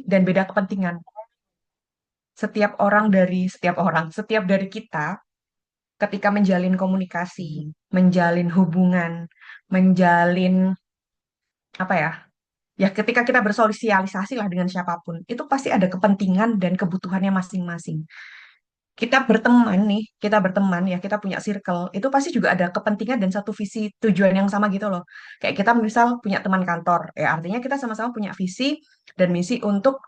dan beda kepentingan. Setiap dari kita ketika menjalin komunikasi, menjalin hubungan, menjalin apa ya? Ya ketika kita bersosialisasi lah dengan siapapun, itu pasti ada kepentingan dan kebutuhannya masing-masing. Kita berteman ya, kita punya circle, itu pasti juga ada kepentingan dan satu visi tujuan yang sama gitu loh. Kayak kita misal punya teman kantor, ya artinya kita sama-sama punya visi dan misi untuk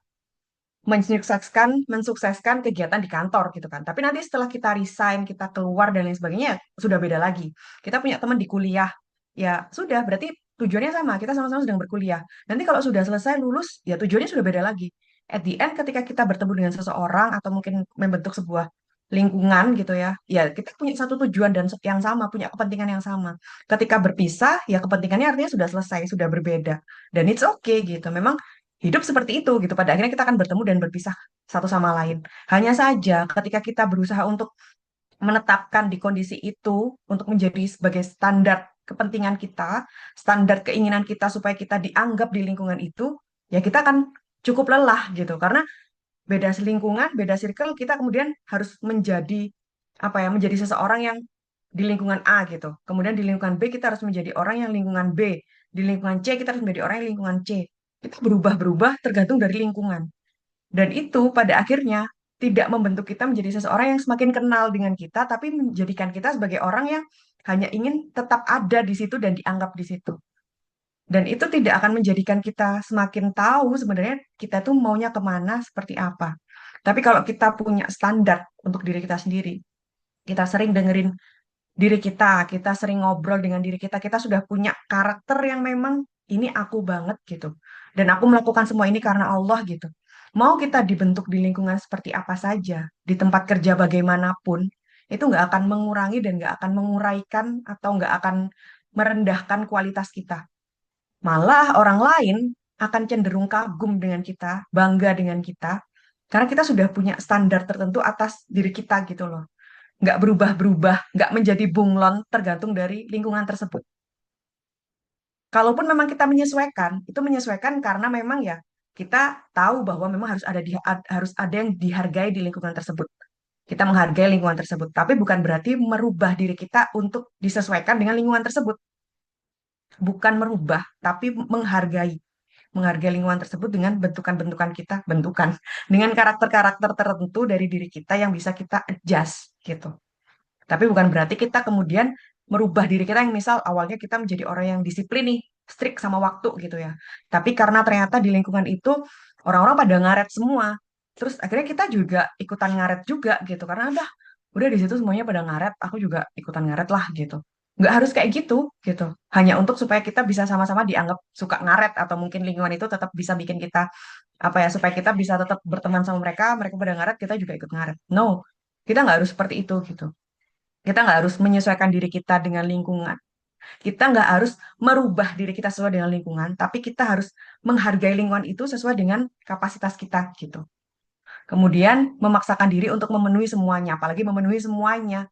mensukseskan kegiatan di kantor gitu kan. Tapi nanti setelah kita resign, kita keluar dan lain sebagainya, sudah beda lagi. Kita punya teman di kuliah, ya sudah berarti tujuannya sama, kita sama-sama sedang berkuliah. Nanti kalau sudah selesai lulus, ya tujuannya sudah beda lagi. At the end ketika kita bertemu dengan seseorang atau mungkin membentuk sebuah lingkungan gitu ya, ya kita punya satu tujuan dan yang sama, punya kepentingan yang sama. Ketika berpisah, ya kepentingannya artinya sudah selesai, sudah berbeda. Dan it's okay gitu. Memang hidup seperti itu gitu. Pada akhirnya kita akan bertemu dan berpisah satu sama lain. Hanya saja ketika kita berusaha untuk menetapkan di kondisi itu untuk menjadi sebagai standar kepentingan kita, standar keinginan kita supaya kita dianggap di lingkungan itu, ya kita akan cukup lelah gitu. Karena beda lingkungan, beda circle, kita kemudian harus menjadi apa ya, menjadi seseorang yang di lingkungan A gitu. Kemudian di lingkungan B kita harus menjadi orang yang lingkungan B. Di lingkungan C kita harus menjadi orang yang lingkungan C. Itu berubah-berubah tergantung dari lingkungan. Dan itu pada akhirnya tidak membentuk kita menjadi seseorang yang semakin kenal dengan kita, tapi menjadikan kita sebagai orang yang hanya ingin tetap ada di situ dan dianggap di situ. Dan itu tidak akan menjadikan kita semakin tahu sebenarnya kita tuh maunya kemana, seperti apa. Tapi kalau kita punya standar untuk diri kita sendiri, kita sering dengerin diri kita sering ngobrol dengan diri kita sudah punya karakter yang memang ini aku banget gitu. Dan aku melakukan semua ini karena Allah gitu. Mau kita dibentuk di lingkungan seperti apa saja, di tempat kerja bagaimanapun, itu nggak akan mengurangi dan nggak akan menguraikan atau nggak akan merendahkan kualitas kita. Malah orang lain akan cenderung kagum dengan kita, bangga dengan kita, karena kita sudah punya standar tertentu atas diri kita gitu loh. Nggak berubah-berubah, nggak menjadi bunglon tergantung dari lingkungan tersebut. Kalaupun memang kita menyesuaikan, itu menyesuaikan karena memang ya kita tahu bahwa memang harus ada yang dihargai di lingkungan tersebut. Kita menghargai lingkungan tersebut, tapi bukan berarti merubah diri kita untuk disesuaikan dengan lingkungan tersebut. Bukan merubah, tapi menghargai. Menghargai lingkungan tersebut dengan bentukan-bentukan kita, dengan karakter-karakter tertentu dari diri kita yang bisa kita adjust gitu. Tapi bukan berarti kita kemudian merubah diri kita yang misal awalnya kita menjadi orang yang disiplin nih, strict sama waktu gitu ya. Tapi karena ternyata di lingkungan itu orang-orang pada ngaret semua. Terus akhirnya kita juga ikutan ngaret juga gitu. Karena udah di situ semuanya pada ngaret, aku juga ikutan ngaret lah gitu. Nggak harus kayak gitu gitu. Hanya untuk supaya kita bisa sama-sama dianggap suka ngaret atau mungkin lingkungan itu tetap bisa bikin kita apa ya supaya kita bisa tetap berteman sama mereka, mereka pada ngaret, kita juga ikut ngaret. No, kita nggak harus seperti itu gitu. Kita nggak harus menyesuaikan diri kita dengan lingkungan. Kita nggak harus merubah diri kita sesuai dengan lingkungan, tapi kita harus menghargai lingkungan itu sesuai dengan kapasitas kita gitu. Kemudian memaksakan diri untuk memenuhi semuanya, apalagi memenuhi semuanya.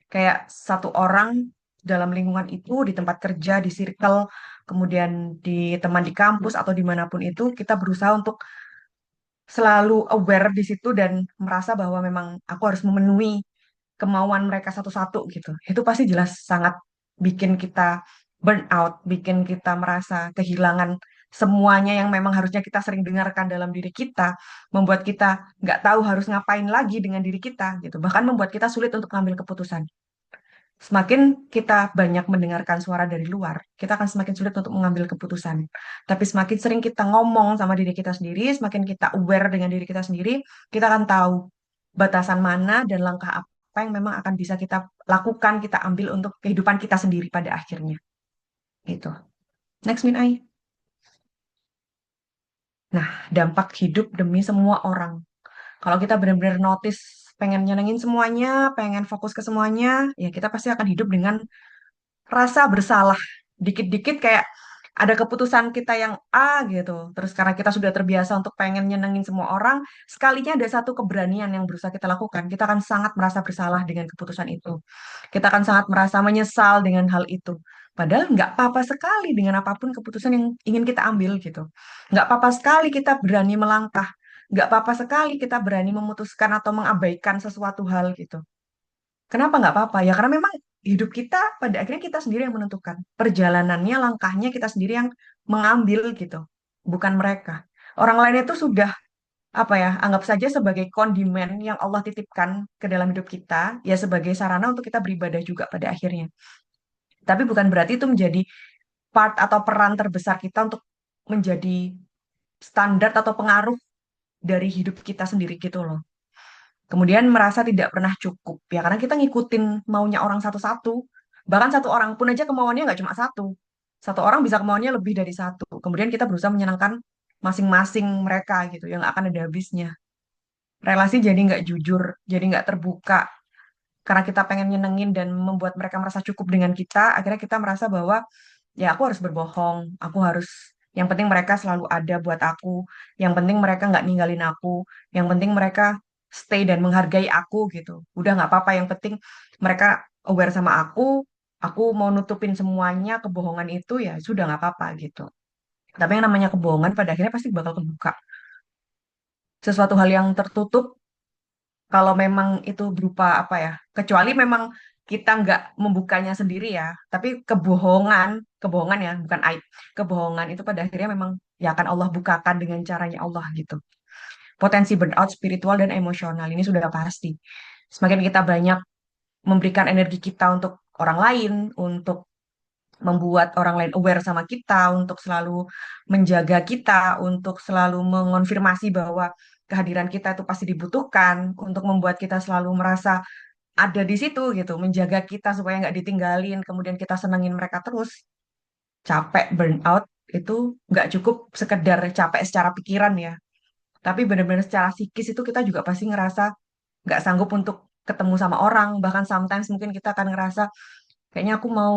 Kayak satu orang dalam lingkungan itu, di tempat kerja, di circle, kemudian di teman di kampus atau dimanapun itu, kita berusaha untuk selalu aware di situ dan merasa bahwa memang aku harus memenuhi kemauan mereka satu-satu gitu. Itu pasti jelas sangat bikin kita burn out, bikin kita merasa kehilangan semuanya yang memang harusnya kita sering dengarkan dalam diri kita, membuat kita nggak tahu harus ngapain lagi dengan diri kita gitu. Bahkan membuat kita sulit untuk mengambil keputusan. Semakin kita banyak mendengarkan suara dari luar, kita akan semakin sulit untuk mengambil keputusan. Tapi semakin sering kita ngomong sama diri kita sendiri, semakin kita aware dengan diri kita sendiri, kita akan tahu batasan mana dan langkah apa yang memang akan bisa kita lakukan, kita ambil untuk kehidupan kita sendiri pada akhirnya. Gitu. Next, Min Ai. Nah, dampak hidup demi semua orang. Kalau kita benar-benar notice, pengen nyenengin semuanya, pengen fokus ke semuanya, ya kita pasti akan hidup dengan rasa bersalah. Dikit-dikit kayak ada keputusan kita yang A gitu. Terus karena kita sudah terbiasa untuk pengen nyenengin semua orang, sekalinya ada satu keberanian yang berusaha kita lakukan, kita akan sangat merasa bersalah dengan keputusan itu. Kita akan sangat merasa menyesal dengan hal itu. Padahal nggak apa-apa sekali dengan apapun keputusan yang ingin kita ambil gitu. Nggak apa-apa sekali kita berani melangkah. Nggak apa-apa sekali kita berani memutuskan atau mengabaikan sesuatu hal gitu. Kenapa nggak apa-apa? Ya karena memang hidup kita pada akhirnya kita sendiri yang menentukan. Perjalanannya, langkahnya kita sendiri yang mengambil gitu. Bukan mereka. Orang lain itu sudah apa ya, anggap saja sebagai kondimen yang Allah titipkan ke dalam hidup kita, ya sebagai sarana untuk kita beribadah juga pada akhirnya. Tapi bukan berarti itu menjadi part atau peran terbesar kita untuk menjadi standar atau pengaruh dari hidup kita sendiri gitu loh. Kemudian merasa tidak pernah cukup ya karena kita ngikutin maunya orang satu-satu. Bahkan satu orang pun aja kemauannya nggak cuma satu. Satu orang bisa kemauannya lebih dari satu. Kemudian kita berusaha menyenangkan masing-masing mereka gitu yang nggak akan ada habisnya. Relasi jadi nggak jujur, jadi nggak terbuka. Karena kita pengen nyenengin dan membuat mereka merasa cukup dengan kita, akhirnya kita merasa bahwa ya aku harus berbohong, aku harus, yang penting mereka selalu ada buat aku, yang penting mereka nggak ninggalin aku, yang penting mereka stay dan menghargai aku gitu. Udah nggak apa-apa, yang penting mereka aware sama aku mau nutupin semuanya kebohongan itu ya sudah nggak apa-apa gitu. Tapi yang namanya kebohongan pada akhirnya pasti bakal kebuka. Sesuatu hal yang tertutup kalau memang itu berupa apa ya, kecuali memang kita nggak membukanya sendiri ya, tapi kebohongan, kebohongan ya, bukan aib. Kebohongan itu pada akhirnya memang ya akan Allah bukakan dengan caranya Allah gitu. Potensi burnout spiritual dan emosional ini sudah pasti. Semakin kita banyak memberikan energi kita untuk orang lain, untuk membuat orang lain aware sama kita, untuk selalu menjaga kita, untuk selalu mengonfirmasi bahwa kehadiran kita itu pasti dibutuhkan, untuk membuat kita selalu merasa ada di situ gitu, menjaga kita supaya nggak ditinggalin, kemudian kita senengin mereka terus. Capek, burnout itu nggak cukup sekedar capek secara pikiran ya, tapi benar-benar secara psikis itu kita juga pasti ngerasa nggak sanggup untuk ketemu sama orang, bahkan sometimes mungkin kita akan ngerasa kayaknya aku mau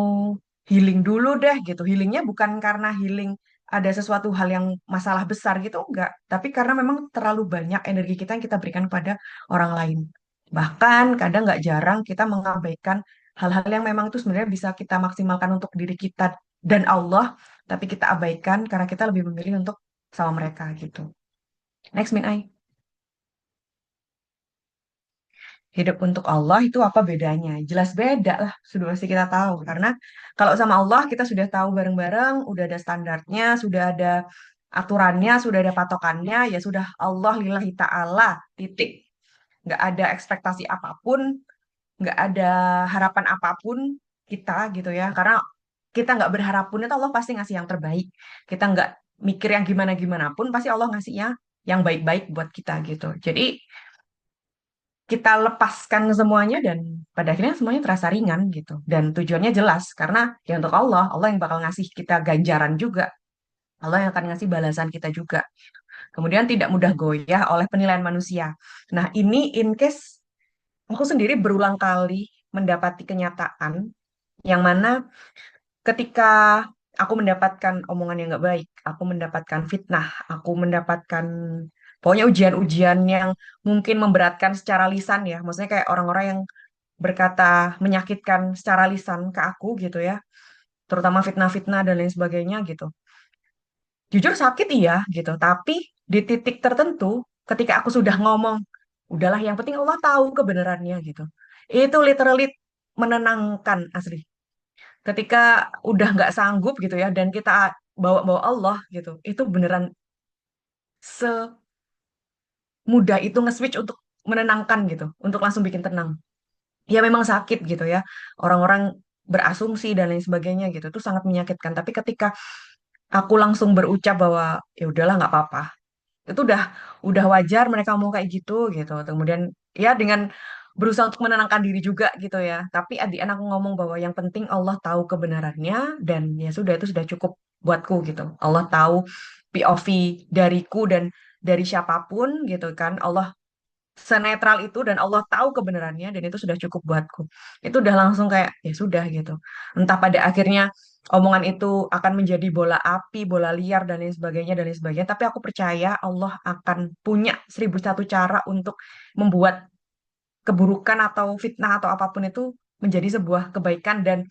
healing dulu deh gitu. Healingnya bukan karena healing ada sesuatu hal yang masalah besar gitu, enggak. Tapi karena memang terlalu banyak energi kita yang kita berikan kepada orang lain. Bahkan kadang nggak jarang kita mengabaikan hal-hal yang memang itu sebenarnya bisa kita maksimalkan untuk diri kita dan Allah, tapi kita abaikan karena kita lebih memilih untuk sama mereka gitu. Next, Min Ai. Hidup untuk Allah itu apa bedanya? Jelas beda lah, sudah pasti kita tahu. Karena kalau sama Allah kita sudah tahu bareng-bareng, udah ada standarnya, sudah ada aturannya, sudah ada patokannya, ya sudah Allah lillahi ta'ala, titik. Nggak ada ekspektasi apapun, nggak ada harapan apapun kita gitu ya. Karena kita nggak berharap pun itu Allah pasti ngasih yang terbaik. Kita nggak mikir yang gimana-gimana pun, pasti Allah ngasihnya yang baik-baik buat kita gitu. Jadi kita lepaskan semuanya dan pada akhirnya semuanya terasa ringan gitu. Dan tujuannya jelas karena ya untuk Allah, Allah yang bakal ngasih kita ganjaran juga. Allah yang akan ngasih balasan kita juga. Kemudian tidak mudah goyah oleh penilaian manusia. Nah, ini in case aku sendiri berulang kali mendapati kenyataan yang mana ketika aku mendapatkan omongan yang nggak baik, aku mendapatkan fitnah, aku mendapatkan pokoknya ujian-ujian yang mungkin memberatkan secara lisan ya. Maksudnya kayak orang-orang yang berkata menyakitkan secara lisan ke aku gitu ya, terutama fitnah-fitnah dan lain sebagainya gitu. Jujur sakit iya gitu, tapi di titik tertentu ketika aku sudah ngomong, udahlah yang penting Allah tahu kebenarannya gitu. Itu literally menenangkan asli. Ketika udah nggak sanggup gitu ya dan kita bawa-bawa Allah gitu, itu beneran semudah itu nge-switch untuk menenangkan gitu, untuk langsung bikin tenang. Ya memang sakit gitu ya. Orang-orang berasumsi dan lain sebagainya gitu. Itu sangat menyakitkan. Tapi ketika aku langsung berucap bahwa ya udahlah nggak apa-apa. Itu udah wajar mereka mau kayak gitu gitu. Kemudian ya dengan berusaha untuk menenangkan diri juga gitu ya. Tapi at the end aku ngomong bahwa yang penting Allah tahu kebenarannya dan ya sudah itu sudah cukup buatku gitu. Allah tahu POV dariku dan dari siapapun gitu kan. Allah senetral itu dan Allah tahu kebenarannya dan itu sudah cukup buatku. Itu udah langsung kayak ya sudah gitu. Entah pada akhirnya omongan itu akan menjadi bola api, bola liar dan lain sebagainya. Tapi aku percaya Allah akan punya 1001 cara untuk membuat keburukan atau fitnah atau apapun itu menjadi sebuah kebaikan dan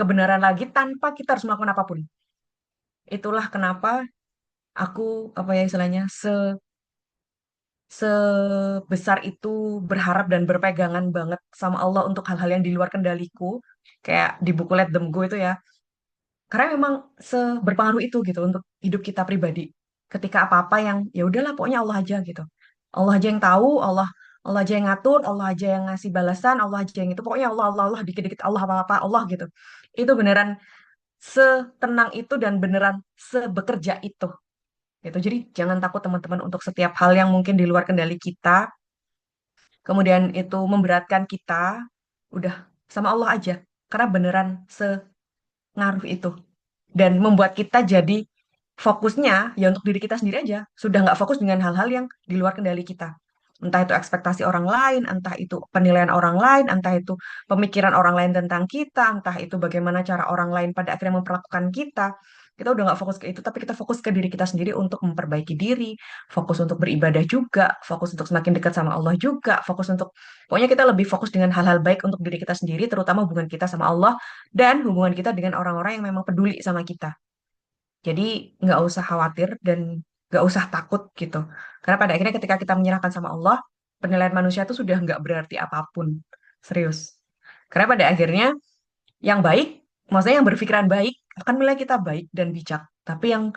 kebenaran lagi tanpa kita harus melakukan apapun. Itulah kenapa aku apa ya istilahnya sebesar itu berharap dan berpegangan banget sama Allah untuk hal-hal yang di luar kendaliku, kayak di buku Let Them Go itu ya. Karena memang seberpengaruh itu gitu untuk hidup kita pribadi. Ketika apa-apa yang ya udahlah pokoknya Allah aja gitu. Allah aja yang tahu, Allah aja yang ngatur, Allah aja yang ngasih balasan, Allah aja yang itu. Pokoknya Allah Allah Allah dikit-dikit Allah apa-apa Allah gitu. Itu beneran setenang itu dan beneran sebekerja itu gitu. Jadi jangan takut teman-teman untuk setiap hal yang mungkin di luar kendali kita, kemudian itu memberatkan kita, udah sama Allah aja. Karena beneran sengaruh itu dan membuat kita jadi fokusnya ya untuk diri kita sendiri aja. Sudah nggak fokus dengan hal-hal yang di luar kendali kita. Entah itu ekspektasi orang lain, entah itu penilaian orang lain, entah itu pemikiran orang lain tentang kita, entah itu bagaimana cara orang lain pada akhirnya memperlakukan kita. Kita udah nggak fokus ke itu, tapi kita fokus ke diri kita sendiri untuk memperbaiki diri, fokus untuk beribadah juga, fokus untuk semakin dekat sama Allah juga, fokus untuk, pokoknya kita lebih fokus dengan hal-hal baik untuk diri kita sendiri, terutama hubungan kita sama Allah dan hubungan kita dengan orang-orang yang memang peduli sama kita. Jadi nggak usah khawatir dan nggak usah takut gitu. Karena pada akhirnya ketika kita menyerahkan sama Allah, penilaian manusia itu sudah nggak berarti apapun. Serius. Karena pada akhirnya yang baik, maksudnya yang berpikiran baik, akan menilai kita baik dan bijak. Tapi yang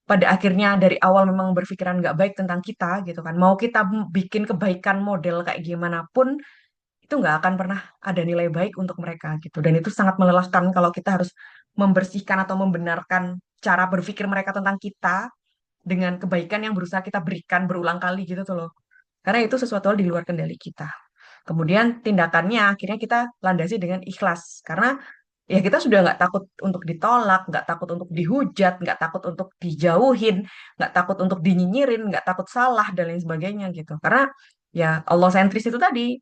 pada akhirnya dari awal memang berpikiran nggak baik tentang kita gitu kan. Mau kita bikin kebaikan model kayak gimana pun, itu nggak akan pernah ada nilai baik untuk mereka gitu. Dan itu sangat melelahkan kalau kita harus membersihkan atau membenarkan cara berpikir mereka tentang kita dengan kebaikan yang berusaha kita berikan berulang kali gitu tuh loh. Karena itu sesuatu hal di luar kendali kita. Kemudian tindakannya akhirnya kita landasi dengan ikhlas. Karena ya kita sudah nggak takut untuk ditolak, nggak takut untuk dihujat, nggak takut untuk dijauhin, nggak takut untuk dinyinyirin, nggak takut salah dan lain sebagainya gitu. Karena ya Allah sentris itu tadi,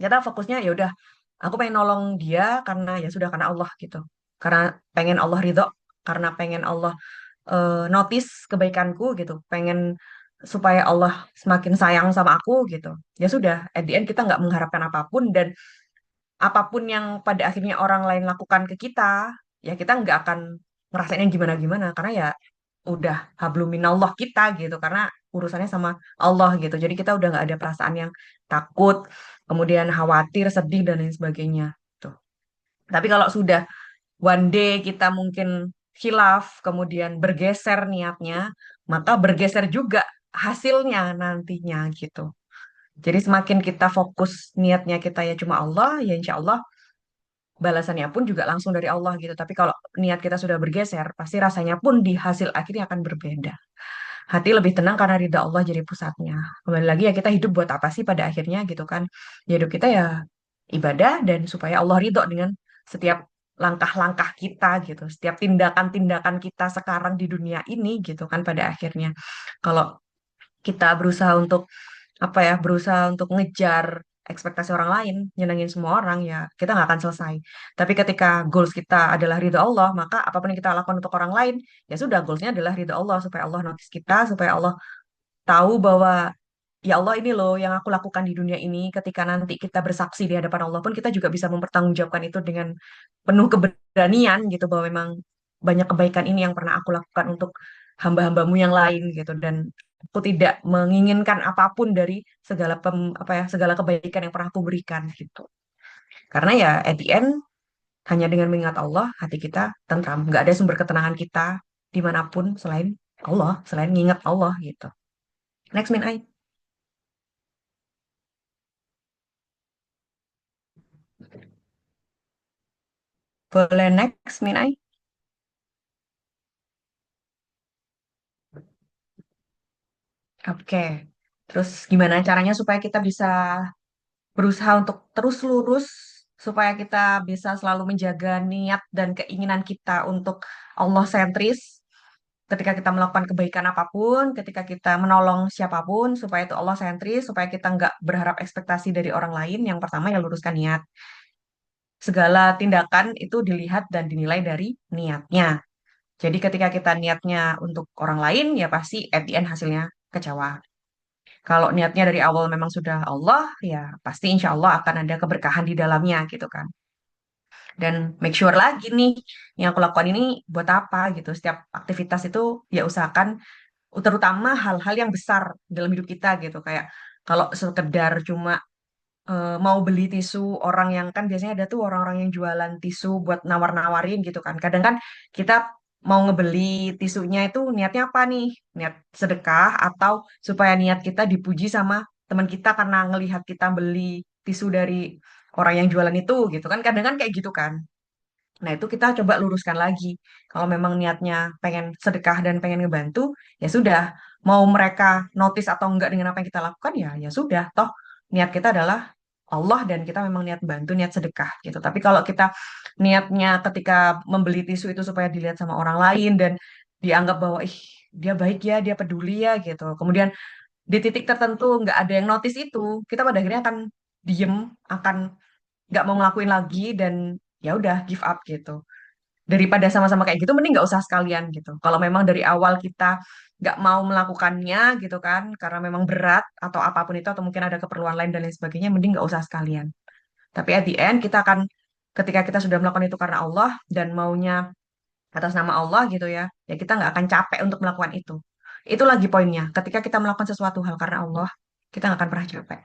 kita fokusnya ya udah aku pengen nolong dia karena ya sudah karena Allah gitu, karena pengen Allah ridho, karena pengen Allah notice kebaikanku gitu, pengen supaya Allah semakin sayang sama aku gitu. Ya sudah, at the end kita nggak mengharapkan apapun dan apapun yang pada akhirnya orang lain lakukan ke kita, ya kita nggak akan ngerasain yang gimana-gimana karena ya udah habluminallah kita gitu, karena urusannya sama Allah gitu. Jadi kita udah nggak ada perasaan yang takut, kemudian khawatir, sedih dan lain sebagainya. Tuh. Tapi kalau sudah one day kita mungkin khilaf, kemudian bergeser niatnya, maka bergeser juga hasilnya nantinya gitu. Jadi semakin kita fokus niatnya kita ya cuma Allah, ya insya Allah balasannya pun juga langsung dari Allah gitu. Tapi kalau niat kita sudah bergeser, pasti rasanya pun di hasil akhirnya akan berbeda. Hati lebih tenang karena ridha Allah jadi pusatnya. Kembali lagi ya kita hidup buat apa sih pada akhirnya gitu kan. Ya hidup kita ya ibadah dan supaya Allah ridho dengan setiap langkah-langkah kita gitu. Setiap tindakan-tindakan kita sekarang di dunia ini gitu kan pada akhirnya. Kalau kita berusaha untuk apa ya, berusaha untuk ngejar ekspektasi orang lain, nyenengin semua orang, ya kita nggak akan selesai. Tapi ketika goals kita adalah ridho Allah, maka apapun yang kita lakukan untuk orang lain, ya sudah goalsnya adalah ridho Allah, supaya Allah notice kita, supaya Allah tahu bahwa ya Allah ini loh yang aku lakukan di dunia ini. Ketika nanti kita bersaksi di hadapan Allah pun kita juga bisa mempertanggungjawabkan itu dengan penuh keberanian gitu, bahwa memang banyak kebaikan ini yang pernah aku lakukan untuk hamba-hambamu yang lain gitu, dan aku tidak menginginkan apapun dari apa ya, segala kebaikan yang pernah aku berikan gitu. Karena ya at the end hanya dengan mengingat Allah hati kita tentram, nggak ada sumber ketenangan kita dimanapun selain Allah, selain mengingat Allah gitu. Next, Min Ai. Boleh next, Min Ai. Oke. Terus gimana caranya supaya kita bisa berusaha untuk terus lurus, supaya kita bisa selalu menjaga niat dan keinginan kita untuk Allah sentris ketika kita melakukan kebaikan apapun, ketika kita menolong siapapun, supaya itu Allah sentris, supaya kita nggak berharap ekspektasi dari orang lain. Yang pertama ya luruskan niat. Segala tindakan itu dilihat dan dinilai dari niatnya. Jadi ketika kita niatnya untuk orang lain, ya pasti at the end hasilnya kecewa. Kalau niatnya dari awal memang sudah Allah, ya pasti insya Allah akan ada keberkahan di dalamnya gitu kan. Dan make sure lagi nih, yang aku lakukan ini buat apa gitu. Setiap aktivitas itu ya usahakan, terutama hal-hal yang besar dalam hidup kita gitu. Kayak kalau sekedar cuma mau beli tisu, orang yang kan biasanya ada tuh orang-orang yang jualan tisu buat nawar-nawarin gitu kan. Kadang kan kita mau ngebeli tisunya itu niatnya apa nih? Niat sedekah atau supaya niat kita dipuji sama teman kita karena ngelihat kita beli tisu dari orang yang jualan itu gitu kan. Kadang kan kayak gitu kan. Nah, itu kita coba luruskan lagi. Kalau memang niatnya pengen sedekah dan pengen ngebantu, ya sudah. Mau mereka notice atau enggak dengan apa yang kita lakukan, ya ya sudah. Toh niat kita adalah Allah dan kita memang niat bantu, niat sedekah gitu. Tapi kalau kita niatnya ketika membeli tisu itu supaya dilihat sama orang lain dan dianggap bahwa ih dia baik ya, dia peduli ya gitu. Kemudian di titik tertentu nggak ada yang notice itu, kita pada akhirnya akan diem, akan nggak mau ngelakuin lagi dan ya udah give up gitu. Daripada sama-sama kayak gitu mending nggak usah sekalian gitu. Kalau memang dari awal kita nggak mau melakukannya gitu kan karena memang berat atau apapun itu atau mungkin ada keperluan lain dan lain sebagainya, mending nggak usah sekalian. Tapi at the end kita akan, ketika kita sudah melakukan itu karena Allah dan maunya atas nama Allah gitu ya, ya kita nggak akan capek untuk melakukan itu. Itu lagi poinnya, ketika kita melakukan sesuatu hal karena Allah, kita nggak akan pernah capek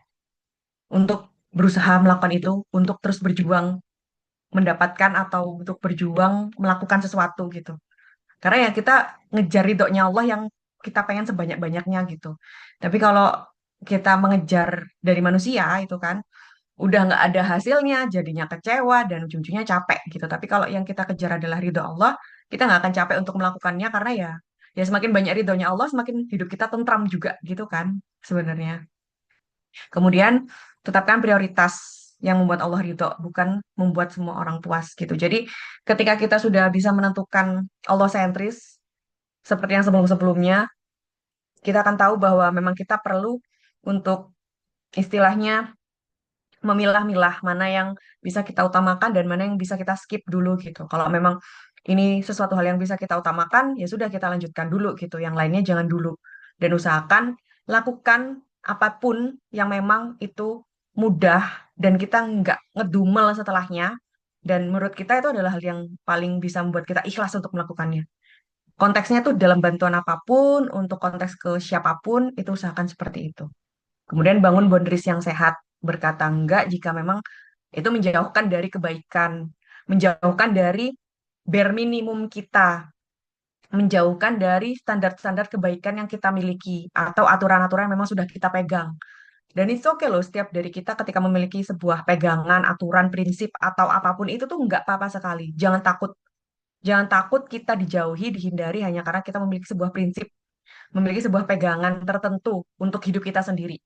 untuk berusaha melakukan itu, untuk terus berjuang mendapatkan atau untuk berjuang melakukan sesuatu gitu. Karena ya kita ngejar ridhonya Allah yang kita pengen sebanyak-banyaknya gitu. Tapi kalau kita mengejar dari manusia itu kan udah nggak ada hasilnya, jadinya kecewa dan ujung-ujungnya capek gitu. Tapi kalau yang kita kejar adalah ridho Allah, kita nggak akan capek untuk melakukannya karena ya ya semakin banyak ridhonya Allah, semakin hidup kita tentram juga gitu kan sebenarnya. Kemudian tetapkan prioritas yang membuat Allah ridho, bukan membuat semua orang puas gitu. Jadi ketika kita sudah bisa menentukan Allah sentris, seperti yang sebelum-sebelumnya, kita akan tahu bahwa memang kita perlu untuk istilahnya memilah-milah mana yang bisa kita utamakan dan mana yang bisa kita skip dulu gitu. Kalau memang ini sesuatu hal yang bisa kita utamakan, ya sudah kita lanjutkan dulu gitu. Yang lainnya jangan dulu. Dan usahakan lakukan apapun yang memang itu mudah dan kita nggak ngedumel setelahnya. Dan menurut kita itu adalah hal yang paling bisa membuat kita ikhlas untuk melakukannya. Konteksnya tuh dalam bantuan apapun, untuk konteks ke siapapun, itu usahakan seperti itu. Kemudian bangun boundaries yang sehat, berkata enggak jika memang itu menjauhkan dari kebaikan, menjauhkan dari bare minimum kita, menjauhkan dari standar-standar kebaikan yang kita miliki, atau aturan-aturan yang memang sudah kita pegang. Dan itu oke loh, setiap dari kita ketika memiliki sebuah pegangan, aturan, prinsip, atau apapun itu tuh nggak apa-apa sekali. Jangan takut. Jangan takut kita dijauhi, dihindari hanya karena kita memiliki sebuah prinsip, memiliki sebuah pegangan tertentu untuk hidup kita sendiri.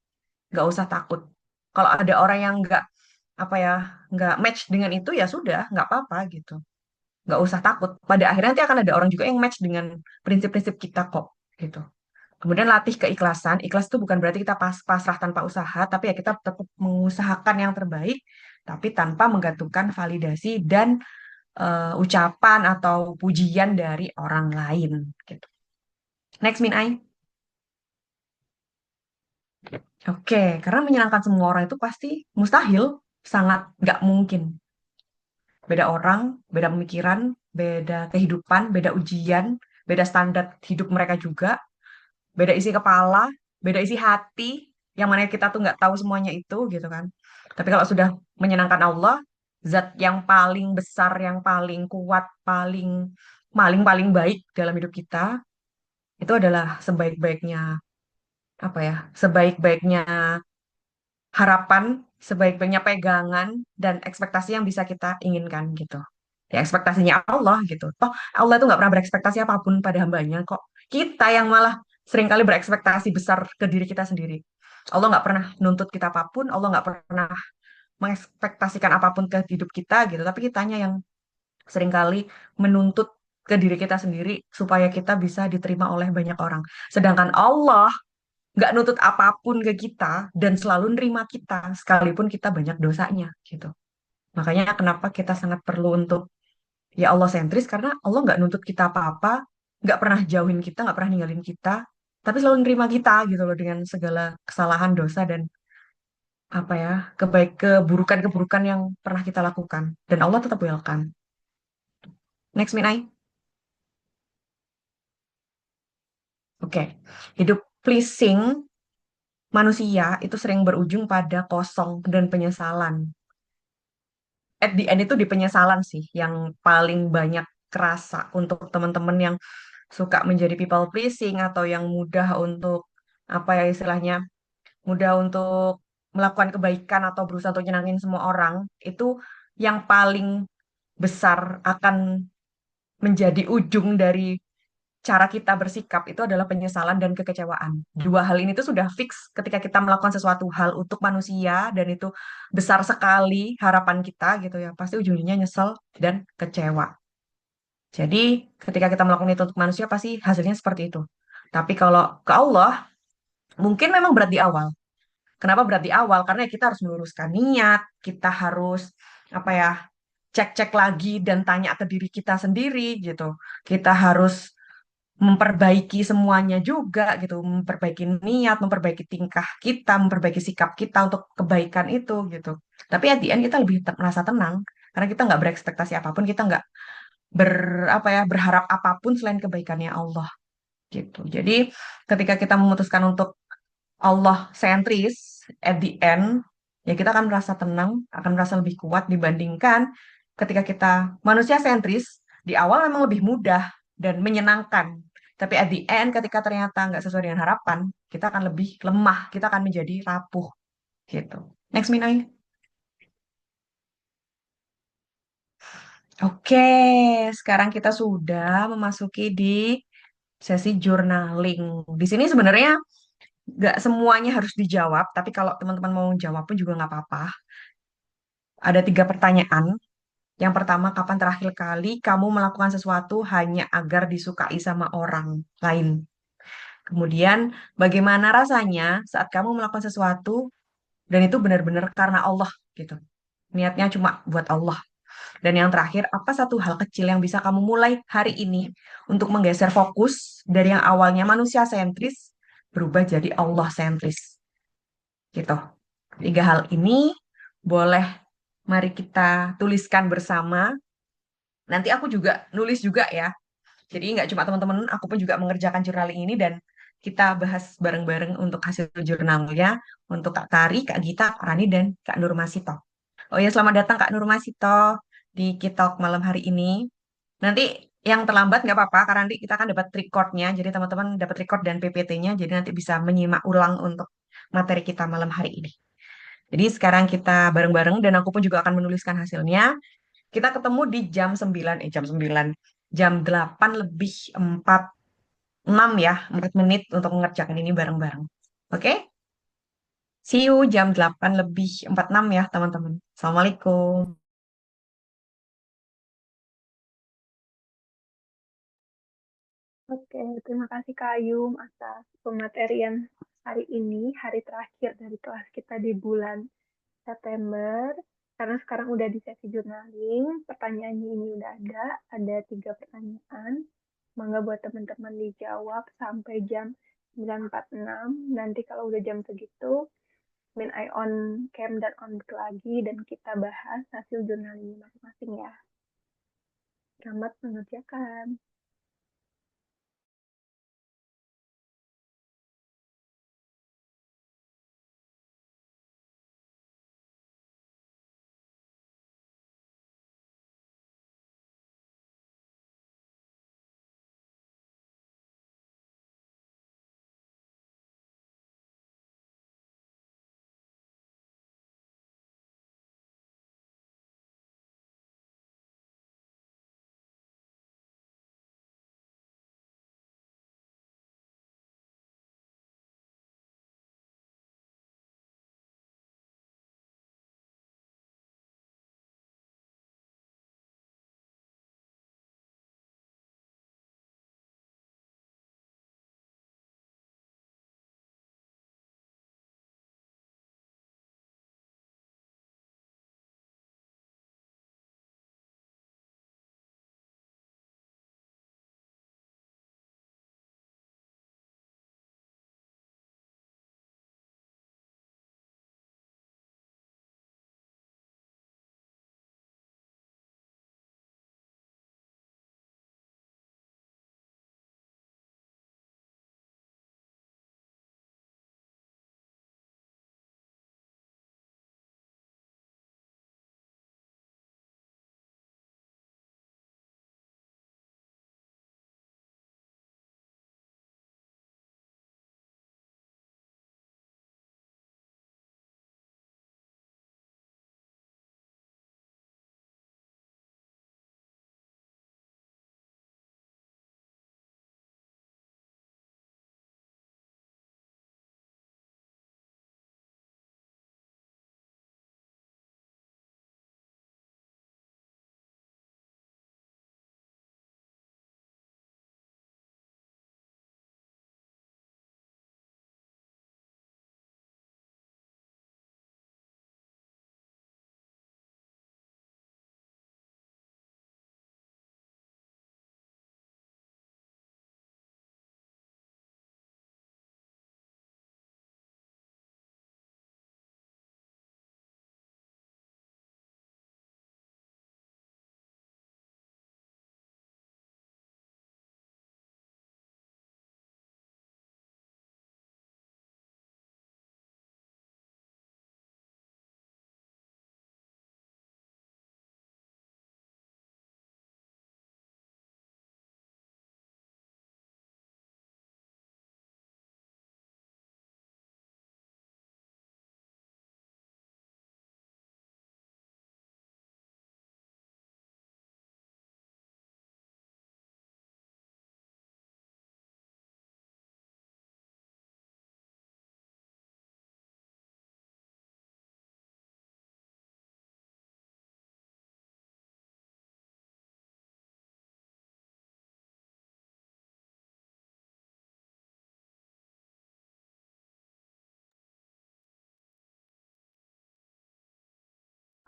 Nggak usah takut. Kalau ada orang yang nggak apa ya nggak match dengan itu ya sudah nggak apa-apa gitu. Nggak usah takut. Pada akhirnya nanti akan ada orang juga yang match dengan prinsip-prinsip kita kok gitu. Kemudian latih keikhlasan. Ikhlas itu bukan berarti kita pasrah tanpa usaha, tapi ya kita tetap mengusahakan yang terbaik, tapi tanpa menggantungkan validasi dan ucapan atau pujian dari orang lain gitu. Next, Min Ai. Oke, karena menyenangkan semua orang itu pasti mustahil, sangat nggak mungkin. Beda orang, beda pemikiran, beda kehidupan, beda ujian, beda standar hidup mereka juga, beda isi kepala, beda isi hati, yang mana kita tuh nggak tahu semuanya itu gitu kan. Tapi kalau sudah menyenangkan Allah, zat yang paling besar, yang paling kuat, paling paling baik dalam hidup kita, itu adalah sebaik-baiknya apa ya, sebaik-baiknya harapan, sebaik-baiknya pegangan dan ekspektasi yang bisa kita inginkan gitu. Ya ekspektasinya Allah gitu. Toh Allah itu nggak pernah berekspektasi apapun pada hambanya kok. Kita yang malah seringkali berekspektasi besar ke diri kita sendiri. Allah nggak pernah nuntut kita apapun, Allah nggak pernah mengekspektasikan apapun ke hidup kita gitu. Tapi kitanya yang seringkali menuntut ke diri kita sendiri supaya kita bisa diterima oleh banyak orang. Sedangkan Allah nggak nutut apapun ke kita dan selalu nerima kita sekalipun kita banyak dosanya gitu. Makanya kenapa kita sangat perlu untuk ya Allah sentris karena Allah nggak nuntut kita apa-apa, nggak pernah jauhin kita, nggak pernah ninggalin kita, tapi selalu nerima kita gitu loh dengan segala kesalahan, dosa dan apa ya, keburukan-keburukan yang pernah kita lakukan. Dan Allah tetap welcome. Next, Minai. Oke. Hidup pleasing manusia itu sering berujung pada kosong dan penyesalan. At the end itu di penyesalan sih yang paling banyak kerasa untuk teman-teman yang suka menjadi people pleasing atau yang mudah untuk apa ya istilahnya, mudah untuk melakukan kebaikan atau berusaha untuk nyenangin semua orang, itu yang paling besar akan menjadi ujung dari cara kita bersikap itu adalah penyesalan dan kekecewaan. Dua hal ini tuh sudah fix ketika kita melakukan sesuatu hal untuk manusia dan itu besar sekali harapan kita gitu ya. Pasti ujungnya nyesel dan kecewa. Jadi ketika kita melakukan itu untuk manusia pasti hasilnya seperti itu. Tapi kalau ke Allah mungkin memang berat di awal. Kenapa berat di awal? Karena kita harus meluruskan niat, kita harus apa ya, cek-cek lagi dan tanya ke diri kita sendiri gitu. Kita harus memperbaiki semuanya juga gitu, memperbaiki niat, memperbaiki tingkah kita, memperbaiki sikap kita untuk kebaikan itu gitu. Tapi at the end kita lebih merasa tenang karena kita nggak berekspektasi apapun, kita nggak ber apa ya berharap apapun selain kebaikannya Allah gitu. Jadi ketika kita memutuskan untuk Allah sentris at the end, ya kita akan merasa tenang, akan merasa lebih kuat dibandingkan ketika kita manusia sentris, di awal memang lebih mudah dan menyenangkan. Tapi at the end, ketika ternyata nggak sesuai dengan harapan, kita akan lebih lemah, kita akan menjadi rapuh gitu. Next, Minai. Oke, sekarang kita sudah memasuki di sesi journaling. Di sini sebenarnya nggak semuanya harus dijawab, tapi kalau teman-teman mau jawab pun juga nggak apa-apa. Ada 3 pertanyaan. Yang pertama, kapan terakhir kali kamu melakukan sesuatu hanya agar disukai sama orang lain? Kemudian, bagaimana rasanya saat kamu melakukan sesuatu dan itu benar-benar karena Allah gitu. Niatnya cuma buat Allah. Dan yang terakhir, apa satu hal kecil yang bisa kamu mulai hari ini untuk menggeser fokus dari yang awalnya manusia sentris berubah jadi Allah sentris gitu. 3 hal ini boleh mari kita tuliskan bersama. Nanti aku juga nulis juga ya. Jadi nggak cuma teman-teman, aku pun juga mengerjakan journaling ini dan kita bahas bareng-bareng untuk hasil jurnalnya untuk Kak Tari, Kak Gita, Kak Rani, dan Kak Nurmasito. Oh ya, selamat datang Kak Nurmasito di Kitalk malam hari ini. Nanti yang terlambat nggak apa-apa, karena nanti kita akan dapat recordnya. Jadi teman-teman dapat record dan PPT-nya, jadi nanti bisa menyimak ulang untuk materi kita malam hari ini. Jadi sekarang kita bareng-bareng dan aku pun juga akan menuliskan hasilnya. Kita ketemu di jam 9, jam 8 lebih 46 ya, 4 menit untuk mengerjakan ini bareng-bareng. Oke? See you jam 8 lebih 46 ya, teman-teman. Assalamualaikum. Oke, terima kasih Kak Ayum atas pematerian hari ini, hari terakhir dari kelas kita di bulan September. Karena sekarang udah di sesi journaling, pertanyaannya ini udah ada 3 pertanyaan. Mangga buat teman-teman dijawab sampai jam 9.46. Nanti kalau udah jam segitu, Min I on cam dan on mic lagi dan kita bahas hasil journalingnya masing-masing ya. Selamat mengerjakan.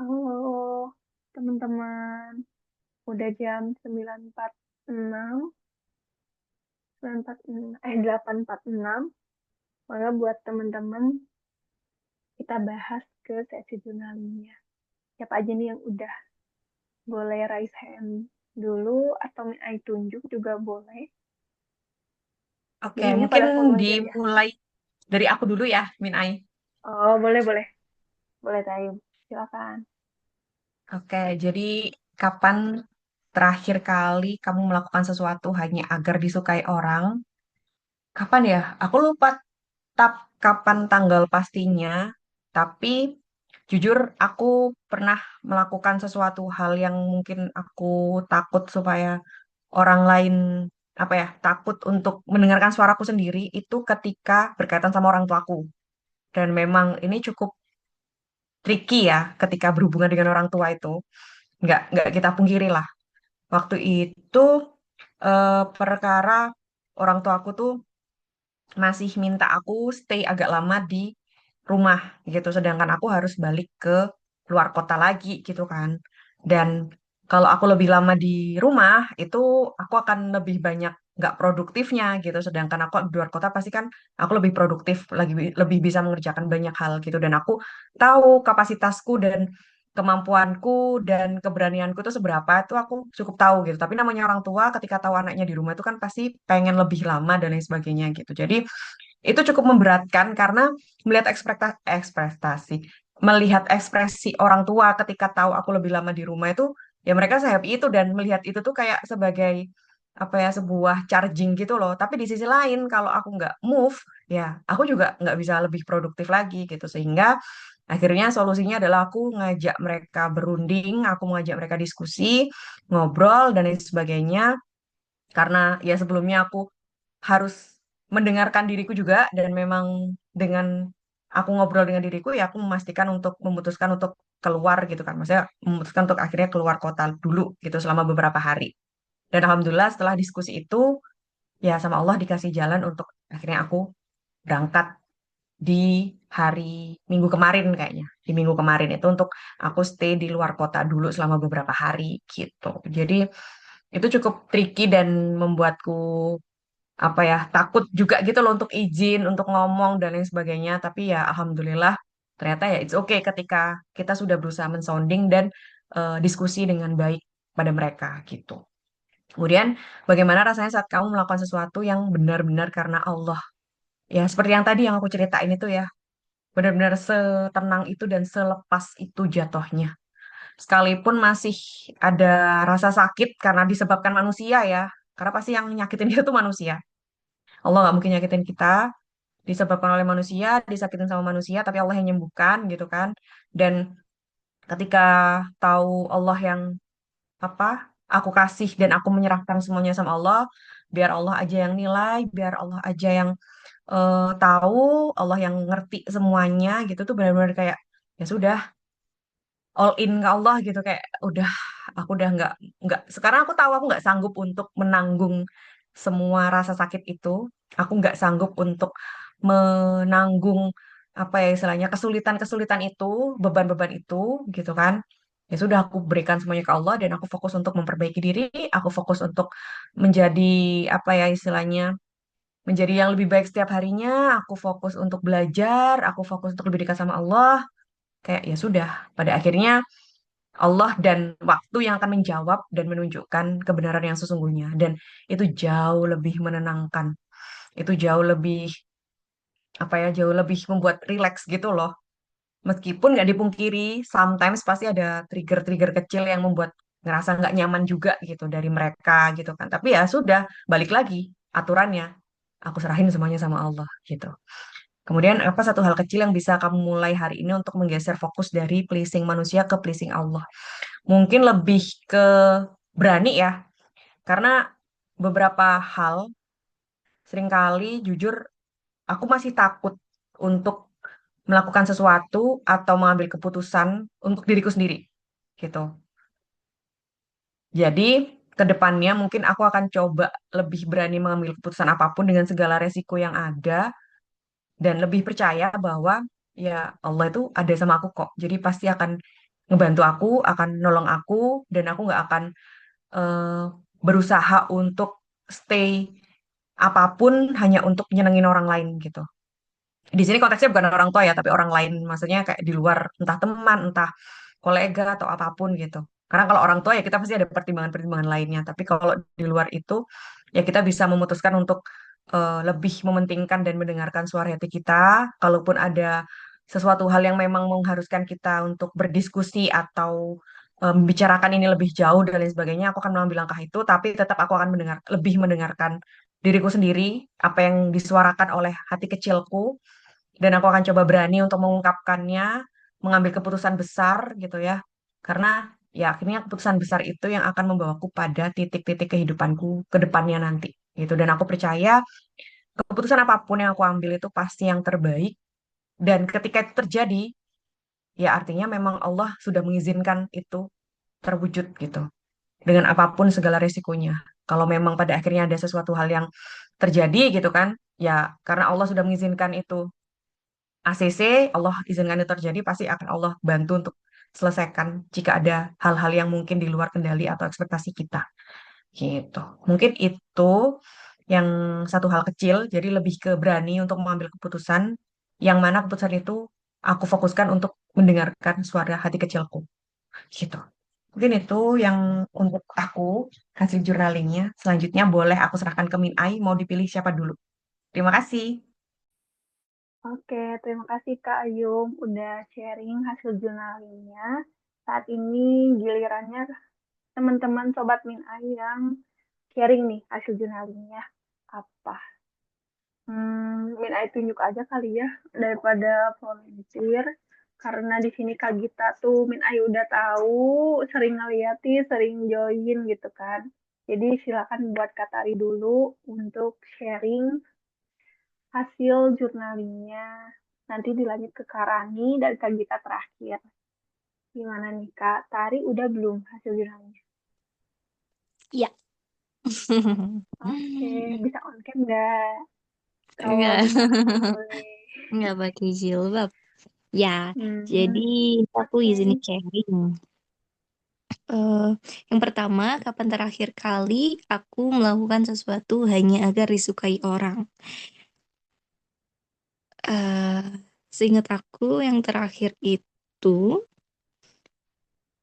Halo, teman-teman. Udah jam 9.46, 9.46, 8.46. Maka buat teman-teman, kita bahas ke sesi jurnalnya. Siapa aja nih yang udah boleh raise hand dulu, atau I tunjuk juga boleh. Oke, Biasanya mungkin pada volunteer ya. dimulai dari aku dulu ya, Minai. Oh, boleh, boleh. Boleh, Tayum. Silakan. Oke, jadi kapan terakhir kali kamu melakukan sesuatu hanya agar disukai orang? Kapan ya? Aku lupa kapan tanggal pastinya, tapi jujur aku pernah melakukan sesuatu hal yang mungkin aku takut supaya orang lain apa ya, takut untuk mendengarkan suaraku sendiri itu ketika berkaitan sama orang tuaku. Dan memang ini cukup tricky ya ketika berhubungan dengan orang tua itu. Nggak kita pungkiri lah. Waktu itu perkara orang tua aku tuh masih minta aku stay agak lama di rumah gitu, sedangkan aku harus balik ke luar kota lagi gitu kan. Dan kalau aku lebih lama di rumah itu aku akan lebih banyak nggak produktifnya gitu, sedangkan aku di luar kota pasti kan aku lebih produktif, lagi lebih bisa mengerjakan banyak hal gitu. Dan aku tahu kapasitasku dan kemampuanku dan keberanianku itu seberapa itu aku cukup tahu gitu. Tapi namanya orang tua ketika tahu anaknya di rumah itu kan pasti pengen lebih lama dan lain sebagainya gitu. Jadi itu cukup memberatkan karena melihat melihat ekspresi orang tua ketika tahu aku lebih lama di rumah itu, ya mereka sehappy itu dan melihat itu tuh kayak sebagai apa ya, sebuah charging gitu loh. Tapi di sisi lain kalau aku nggak move, ya aku juga nggak bisa lebih produktif lagi gitu. Sehingga akhirnya solusinya adalah aku ngajak mereka berunding, aku mengajak mereka diskusi, ngobrol dan lain sebagainya. Karena ya sebelumnya aku harus mendengarkan diriku juga dan memang dengan aku ngobrol dengan diriku ya aku memastikan untuk memutuskan untuk keluar gitu kan. Maksudnya memutuskan untuk akhirnya keluar kota dulu gitu selama beberapa hari. Dan alhamdulillah setelah diskusi itu ya sama Allah dikasih jalan untuk akhirnya aku berangkat di hari Minggu kemarin kayaknya. Di Minggu kemarin itu untuk aku stay di luar kota dulu selama beberapa hari gitu. Jadi itu cukup tricky dan membuatku apa ya, takut juga gitu loh untuk izin, untuk ngomong dan lain sebagainya. Tapi ya alhamdulillah ternyata ya it's okay ketika kita sudah berusaha mensounding dan diskusi dengan baik pada mereka gitu. Kemudian bagaimana rasanya saat kamu melakukan sesuatu yang benar-benar karena Allah? Ya seperti yang tadi yang aku ceritain itu ya, benar-benar setenang itu dan selepas itu jatuhnya. Sekalipun masih ada rasa sakit karena disebabkan manusia ya, karena pasti yang nyakitin kita tuh manusia. Allah nggak mungkin nyakitin kita, disebabkan oleh manusia, disakitin sama manusia, tapi Allah yang nyembuhkan gitu kan. Dan ketika tahu Allah yang apa, aku kasih dan aku menyerahkan semuanya sama Allah, biar Allah aja yang nilai, biar Allah aja yang tahu, Allah yang ngerti semuanya gitu tuh benar-benar kayak ya sudah all in ke Allah gitu kayak udah aku udah nggak sekarang aku tahu aku nggak sanggup untuk menanggung semua rasa sakit itu. Aku nggak sanggup untuk menanggung apa ya istilahnya kesulitan-kesulitan itu, beban-beban itu gitu kan. Ya sudah aku berikan semuanya ke Allah dan aku fokus untuk memperbaiki diri, aku fokus untuk menjadi apa ya istilahnya menjadi yang lebih baik setiap harinya, aku fokus untuk belajar, aku fokus untuk lebih dekat sama Allah. Kayak ya sudah, pada akhirnya Allah dan waktu yang akan menjawab dan menunjukkan kebenaran yang sesungguhnya. Dan itu jauh lebih menenangkan. Itu jauh lebih, apa ya, jauh lebih membuat rileks gitu loh. Meskipun nggak dipungkiri, sometimes pasti ada trigger-trigger kecil yang membuat ngerasa nggak nyaman juga gitu dari mereka gitu kan. Tapi ya sudah, balik lagi aturannya. Aku serahin semuanya sama Allah gitu. Kemudian apa satu hal kecil yang bisa kamu mulai hari ini untuk menggeser fokus dari pleasing manusia ke pleasing Allah? Mungkin lebih ke berani ya, karena beberapa hal seringkali jujur aku masih takut untuk melakukan sesuatu atau mengambil keputusan untuk diriku sendiri gitu. Jadi ke depannya mungkin aku akan coba lebih berani mengambil keputusan apapun dengan segala resiko yang ada dan lebih percaya bahwa ya Allah itu ada sama aku kok. Jadi pasti akan ngebantu aku, akan nolong aku, dan aku nggak akan eh, berusaha untuk stay apapun hanya untuk nyenengin orang lain gitu. Di sini konteksnya bukan orang tua ya, tapi orang lain, maksudnya kayak di luar, entah teman, entah kolega atau apapun gitu. Karena kalau orang tua ya kita pasti ada pertimbangan-pertimbangan lainnya, tapi kalau di luar itu ya kita bisa memutuskan untuk lebih mementingkan dan mendengarkan suara hati kita. Kalaupun ada sesuatu hal yang memang mengharuskan kita untuk berdiskusi atau membicarakan ini lebih jauh dan lain sebagainya, aku akan mengambil langkah itu, tapi tetap aku akan lebih mendengarkan diriku sendiri, apa yang disuarakan oleh hati kecilku, dan aku akan coba berani untuk mengungkapkannya, mengambil keputusan besar gitu ya. Karena ya akhirnya keputusan besar itu yang akan membawaku pada titik-titik kehidupanku ke depannya nanti gitu. Dan aku percaya keputusan apapun yang aku ambil itu pasti yang terbaik. Dan ketika itu terjadi, ya artinya memang Allah sudah mengizinkan itu terwujud gitu. Dengan apapun segala resikonya. Kalau memang pada akhirnya ada sesuatu hal yang terjadi gitu kan, ya karena Allah sudah mengizinkan itu ACC, Allah izinkan itu terjadi, pasti akan Allah bantu untuk selesaikan jika ada hal-hal yang mungkin di luar kendali atau ekspektasi kita. Gitu. Mungkin itu yang satu hal kecil, jadi lebih ke berani untuk mengambil keputusan, yang mana keputusan itu aku fokuskan untuk mendengarkan suara hati kecilku. Gitu. Mungkin itu yang untuk aku hasil journalingnya. Selanjutnya boleh aku serahkan ke Min Ai, mau dipilih siapa dulu. Terima kasih. Oke, terima kasih Kak Ayum udah sharing hasil jurnalnya. Saat ini gilirannya teman-teman Sobat Min Ai yang sharing nih hasil jurnalnya apa. Min Ai tunjuk aja kali ya daripada volunteer. Karena di sini Kak Gita tuh Min Ai udah tahu, sering ngeliatin, sering join gitu kan. Jadi silakan buat Kak Tari dulu untuk sharing hasil jurnalnya. Nanti dilanjut ke Karani dan Kak Gita terakhir. Gimana nih Kak? Tari udah belum hasil jurnalnya? Iya. Oke, bisa on cam nggak? Kalau Enggak, bisa boleh. enggak pakai jilbab. Ya, jadi Hmm, aku izin oke. sharing. Eh, yang pertama, kapan terakhir kali aku melakukan sesuatu hanya agar disukai orang? eh Seingat aku, yang terakhir itu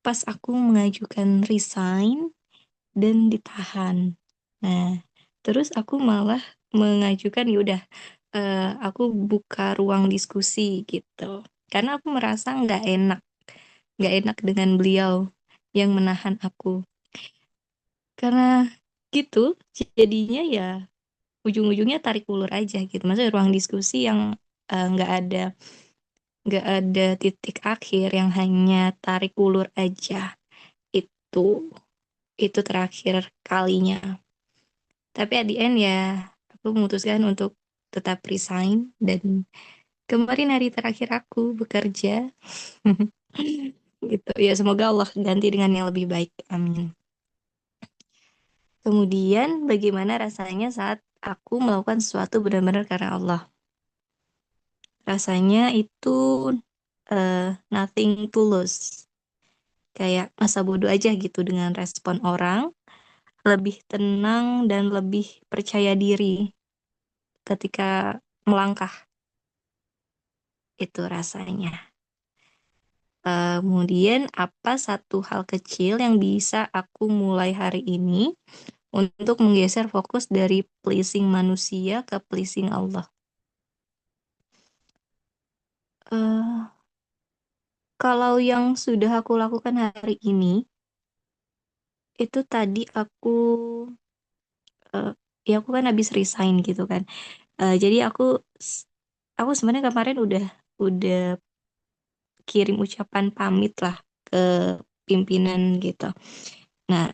pas aku mengajukan resign dan ditahan. Nah, terus aku malah mengajukan ya udah, aku buka ruang diskusi gitu. Karena aku merasa nggak enak dengan beliau yang menahan aku. Karena gitu, jadinya ya ujung-ujungnya tarik ulur aja gitu. Maksudnya ruang diskusi yang nggak ada titik akhir, yang hanya tarik ulur aja. Itu itu terakhir kalinya. Tapi at the end ya, aku memutuskan untuk tetap resign dan kemarin hari terakhir aku bekerja. Gitu. Ya semoga Allah ganti dengan yang lebih baik. Amin. Kemudian bagaimana rasanya saat aku melakukan sesuatu benar-benar karena Allah? Rasanya itu nothing to lose. Kayak masa bodoh aja gitu dengan respon orang, lebih tenang dan lebih percaya diri ketika melangkah, itu rasanya. Kemudian apa satu hal kecil yang bisa aku mulai hari ini untuk menggeser fokus dari pleasing manusia ke pleasing Allah? Eh, Kalau yang sudah aku lakukan hari ini, itu tadi eh, ya aku kan habis resign gitu kan. Jadi aku sebenarnya kemarin udah kirim ucapan pamit lah ke pimpinan gitu. Nah,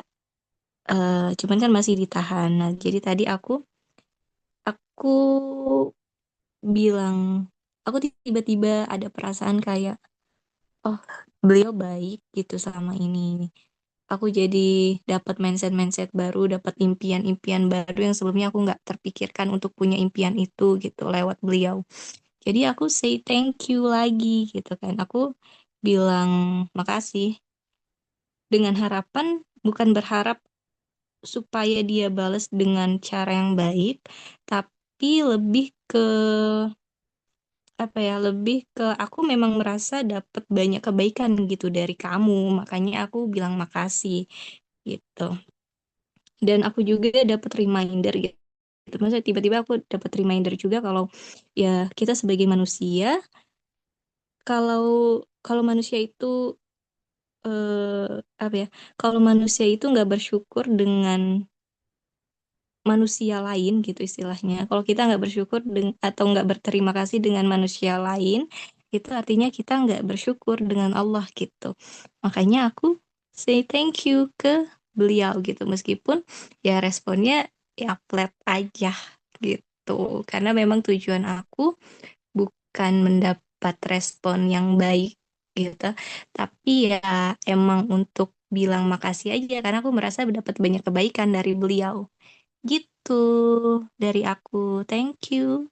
cuman kan masih ditahan. Nah, jadi tadi aku bilang, aku tiba-tiba ada perasaan kayak, oh, beliau baik gitu sama ini. Aku jadi dapat mindset-mindset baru, dapat impian-impian baru yang sebelumnya aku nggak terpikirkan untuk punya impian itu gitu lewat beliau. Jadi aku say thank you lagi gitu kan. Aku bilang makasih dengan harapan, bukan berharap supaya dia balas dengan cara yang baik, tapi lebih ke apa ya, lebih ke aku memang merasa dapat banyak kebaikan gitu dari kamu, makanya aku bilang makasih gitu. Dan aku juga dapat reminder gitu. Maksudnya tiba-tiba aku dapat reminder juga kalau ya kita sebagai manusia, kalau kalau manusia itu apa ya? Kalau manusia itu nggak bersyukur dengan manusia lain gitu istilahnya. Kalau kita nggak bersyukur atau nggak berterima kasih dengan manusia lain, itu artinya kita nggak bersyukur dengan Allah gitu. Makanya aku say thank you ke beliau gitu, meskipun ya responnya ya flat aja gitu. Karena memang tujuan aku bukan mendapat respon yang baik gitu, tapi ya emang untuk bilang makasih aja karena aku merasa dapat banyak kebaikan dari beliau. Gitu dari aku. Thank you.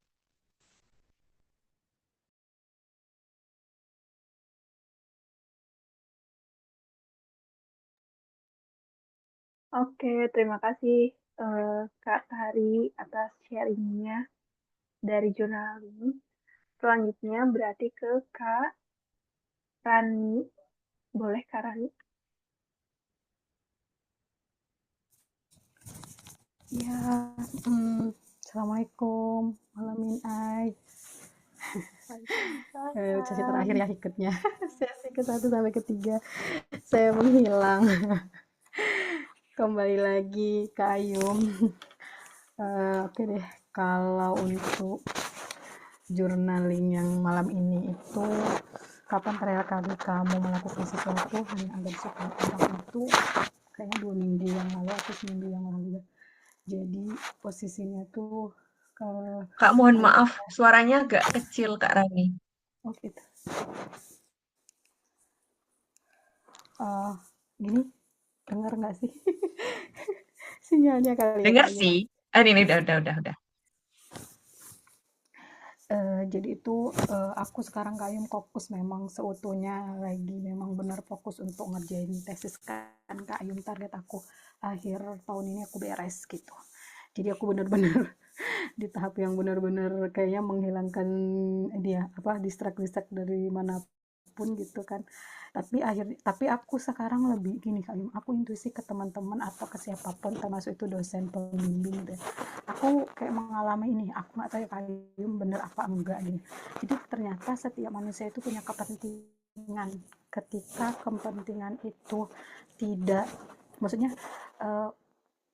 Oke, terima kasih Kak Tari atas sharingnya dari journaling. Selanjutnya berarti ke Kak Rani. Boleh Kak Rani? Ya, Assalamualaikum, malamin Ai. Sesi terakhir ya ikutnya. Sesi ke-1 sampai ke-3 saya menghilang. Kembali lagi ke Ayum. Oke deh, kalau untuk journaling yang malam ini itu kapan terakhir kali kamu melakukan sesuatu hanya agar supaya orang itu kayaknya 2 minggu yang lalu atau seminggu yang lalu ya. Jadi posisinya tuh Kak, mohon maaf, suaranya agak kecil, Kak Rani. oh gitu. Gini dengar nggak sih sinyalnya kali ya Dengar kayaknya. sih. Ini udah. Jadi itu aku sekarang kayaknya fokus memang seutuhnya lagi memang benar fokus untuk ngerjain tesis kan Kak Ayum, target aku akhir tahun ini aku beres gitu. Jadi aku benar-benar di tahap yang benar-benar kayaknya menghilangkan dia apa distrak dari manapun gitu kan. Tapi aku sekarang lebih gini Kak Ayum, aku intuisi ke teman-teman atau ke siapapun termasuk itu dosen pembimbing deh. Aku kayak mengalami ini, aku nggak tahu ya Kak Ayum bener apa enggak gini. Jadi ternyata setiap manusia itu punya kepentingan. Ketika kepentingan itu tidak, maksudnya uh,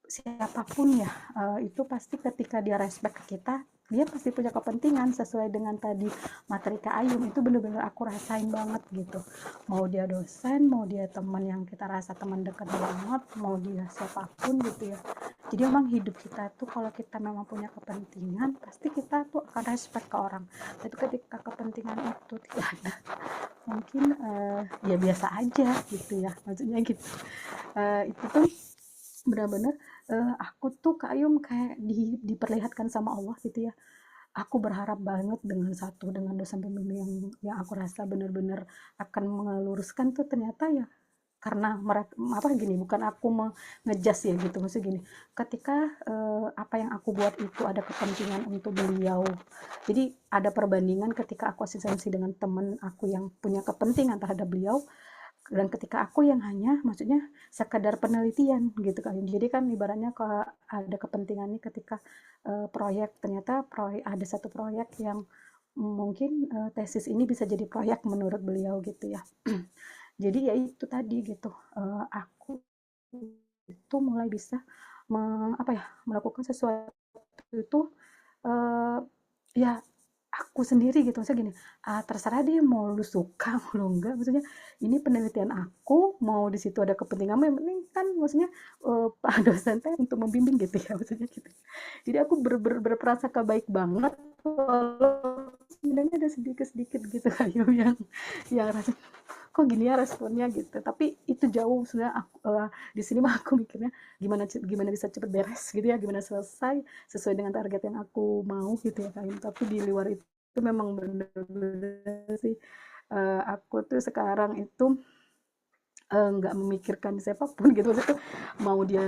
siapapun ya itu pasti ketika dia respect ke kita dia pasti punya kepentingan sesuai dengan tadi materi Kak Ayum itu bener-bener aku rasain banget gitu, mau dia dosen mau dia teman yang kita rasa teman dekat banget mau dia siapapun gitu ya. Jadi memang hidup kita tuh kalau kita memang punya kepentingan pasti kita tuh akan respect ke orang. Tapi ketika kepentingan itu tidak ada mungkin ya biasa aja gitu ya maksudnya gitu. Itu tuh benar-benar aku tuh Kak Ayum kayak diperlihatkan sama Allah gitu ya. Aku berharap banget dengan dosen pembimbing yang aku rasa benar-benar akan meluruskan tuh ternyata ya karena apa gini bukan aku ngejas ya gitu maksudnya gini ketika apa yang aku buat itu ada kepentingan untuk beliau, jadi ada perbandingan ketika aku asistensi dengan teman aku yang punya kepentingan terhadap beliau dan ketika aku yang hanya maksudnya sekadar penelitian gitu kan. Jadi kan ibaratnya kalau ada kepentingan nih ketika proyek ternyata ada satu proyek yang mungkin tesis ini bisa jadi proyek menurut beliau gitu ya. Jadi ya itu tadi gitu aku itu mulai bisa melakukan sesuatu itu uh, ya aku sendiri gitu maksudnya gini terserah dia mau lu suka mau lu enggak maksudnya ini penelitian aku mau di situ ada kepentingan yang penting kan maksudnya pak dosen teh untuk membimbing gitu ya maksudnya gitu. Jadi aku berprasangka baik banget walau sebenarnya ada sedikit-sedikit gitu kayak yang rasa kok gini ya responnya gitu tapi itu jauh sebenarnya aku, di sini mah aku mikirnya gimana bisa cepet beres gitu ya gimana selesai sesuai dengan target yang aku mau gitu ya Kak. Tapi di luar itu memang benar-benar sih Aku tuh sekarang itu nggak memikirkan siapapun gitu, maksudnya tuh mau dia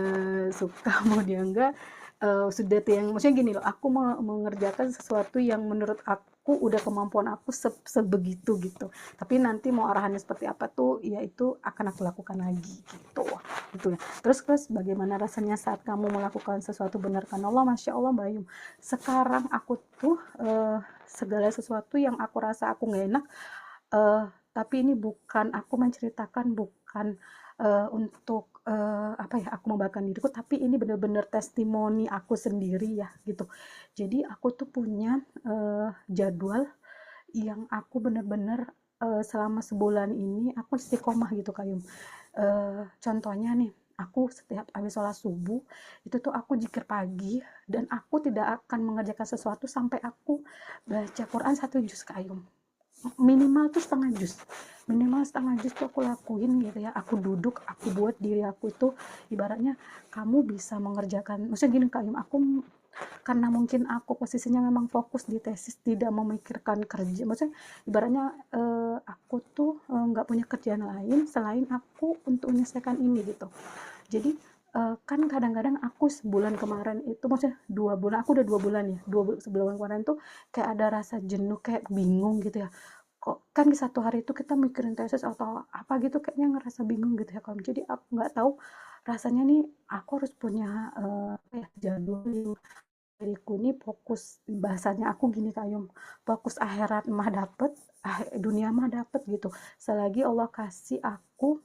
suka mau dia enggak, sudah tuh yang maksudnya gini loh, aku mengerjakan sesuatu yang menurut aku udah kemampuan aku sebegitu gitu, tapi nanti mau arahannya seperti apa tuh ya itu akan aku lakukan lagi gitu ya. Terus bagaimana rasanya saat kamu melakukan sesuatu benar karena Allah? Masya Allah Mbak Yum, sekarang aku tuh segala sesuatu yang aku rasa aku nggak enak, tapi ini bukan aku menceritakan, bukan untuk apa ya, aku membanggakan diriku, tapi ini benar-benar testimoni aku sendiri ya gitu. Jadi aku tuh punya jadwal yang aku benar-benar selama sebulan ini aku istiqomah gitu Kayum. Contohnya nih, aku setiap habis sholat subuh itu tuh aku zikir pagi, dan aku tidak akan mengerjakan sesuatu sampai aku baca Quran 1 juz Kayum, minimal tuh setengah jus tuh aku lakuin gitu ya. Aku duduk, aku buat diri aku itu ibaratnya kamu bisa mengerjakan, maksudnya gini Kak Im, aku karena mungkin aku posisinya memang fokus di tesis, tidak memikirkan kerja, maksudnya ibaratnya aku tuh nggak punya kerjaan lain selain aku untuk menyelesaikan ini gitu. Jadi kan kadang-kadang aku sebulan kemarin itu, maksudnya 2 bulan, aku udah 2 bulan ya, sebulan kemarin tuh kayak ada rasa jenuh, kayak bingung gitu ya, kok kan di satu hari itu kita mikirin tesis atau apa gitu, kayaknya ngerasa bingung gitu ya Kak. Jadi aku nggak tahu rasanya nih, aku harus punya jadwal yang diriku ini fokus, bahasanya aku gini Kak Yung, fokus akhirat mah dapet, dunia mah dapet gitu. Selagi Allah kasih aku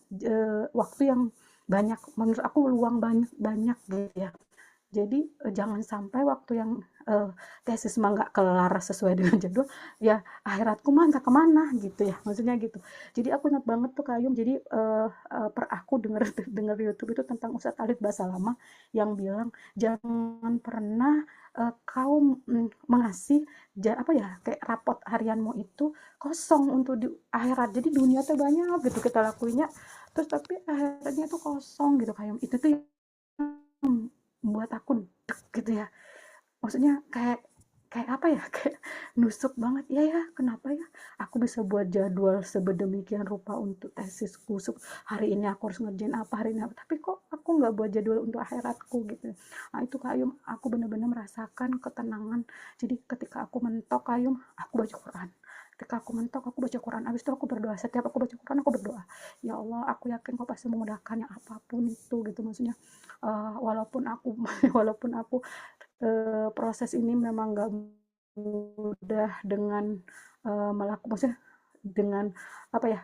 waktu yang banyak, menurut aku luang banyak banyak gitu ya. Jadi jangan sampai waktu yang tesis mah nggak kelar sesuai dengan jadwal, ya akhiratku mah entah kemana gitu ya, maksudnya gitu. Jadi aku ingat banget tuh Kayum, jadi aku denger denger YouTube itu tentang Ustadz Alif Basalamah yang bilang jangan pernah kau mengasih apa ya, kayak rapot harianmu itu kosong untuk di akhirat. Jadi dunia tuh banyak gitu kita lakuinnya, terus tapi akhiratnya tuh kosong gitu Kayum. Itu tuh buat aku deg gitu ya, maksudnya kayak kayak apa ya, kayak nusuk banget ya, ya kenapa ya aku bisa buat jadwal sebedemikian rupa untuk tesisku, hari ini aku harus ngerjain apa, hari ini apa, tapi kok aku nggak buat jadwal untuk akhiratku gitu. Nah itu Kayum, aku benar-benar merasakan ketenangan. Jadi ketika aku mentok Kayum, aku baca Quran. Ketika aku mentok, aku baca Quran. Abis itu aku berdoa. Setiap aku baca Quran, aku berdoa. Ya Allah, aku yakin kau pasti memudahkannya apapun itu gitu. Maksudnya walaupun aku walaupun aku proses ini memang nggak mudah dengan melakukan, maksudnya dengan apa ya,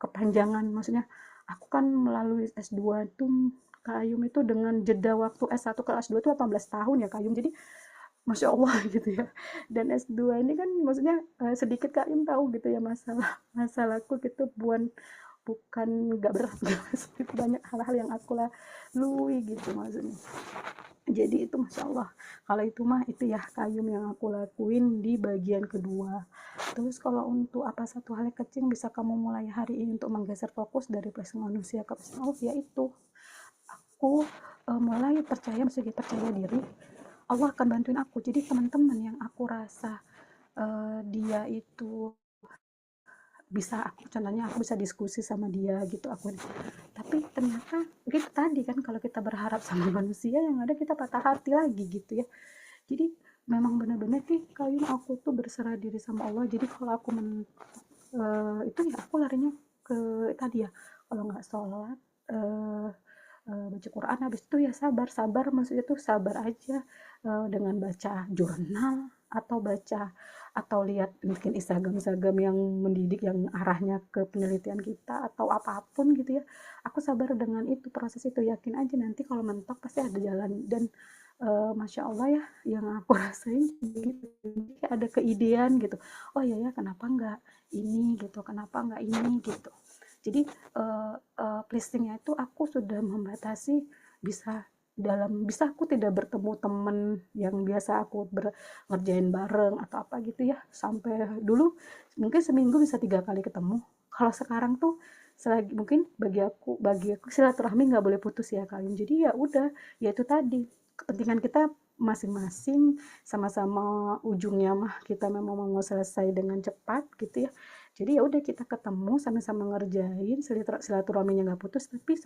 kepanjangan, maksudnya aku kan melalui S2 itu Kak Ayum itu dengan jeda waktu S1 ke S2 itu 18 tahun ya Kak Ayum, jadi Masya Allah gitu ya. Dan S2 ini kan maksudnya sedikit Kak Im tahu gitu ya, masalahku gitu, bukan nggak berat gitu. Banyak hal-hal yang aku lalui gitu maksudnya. Jadi itu Masya Allah, kalau itu mah itu ya Kayum yang aku lakuin di bagian kedua. Terus kalau untuk apa satu hal yang kecil bisa kamu mulai hari ini untuk menggeser fokus dari pressing manusia ke pressing Allah, yaitu aku mulai percaya, segi percaya diri, Allah akan bantuin aku. Jadi teman-teman yang aku rasa dia itu bisa, aku contohnya aku bisa diskusi sama dia gitu, aku tapi ternyata gitu tadi kan, kalau kita berharap sama manusia yang ada kita patah hati lagi gitu ya. Jadi memang benar-benar nih kayaknya aku tuh berserah diri sama Allah. Jadi kalau aku itu ya aku larinya ke tadi ya, kalau nggak sholat baca Quran, habis itu ya sabar, maksudnya tuh sabar aja dengan baca jurnal atau baca atau lihat mungkin Instagram yang mendidik yang arahnya ke penelitian kita atau apapun gitu ya. Aku sabar dengan itu, proses itu, yakin aja nanti kalau mentok pasti ada jalan. Dan Masya Allah ya, yang aku rasain gitu, ada keidean gitu, oh iya ya kenapa enggak ini gitu, kenapa enggak ini gitu. Jadi pleasingnya itu aku sudah membatasi, bisa aku tidak bertemu temen yang biasa aku ngerjain bareng atau apa gitu ya, sampai dulu mungkin seminggu bisa 3 kali ketemu. Kalau sekarang tuh selagi mungkin bagi aku silaturahmi nggak boleh putus ya kalian. Jadi ya udah, ya itu tadi kepentingan kita masing-masing, sama-sama ujungnya mah kita memang mau selesai dengan cepat gitu ya. Jadi ya udah kita ketemu sama-sama ngerjain, silaturahminya nggak putus, tapi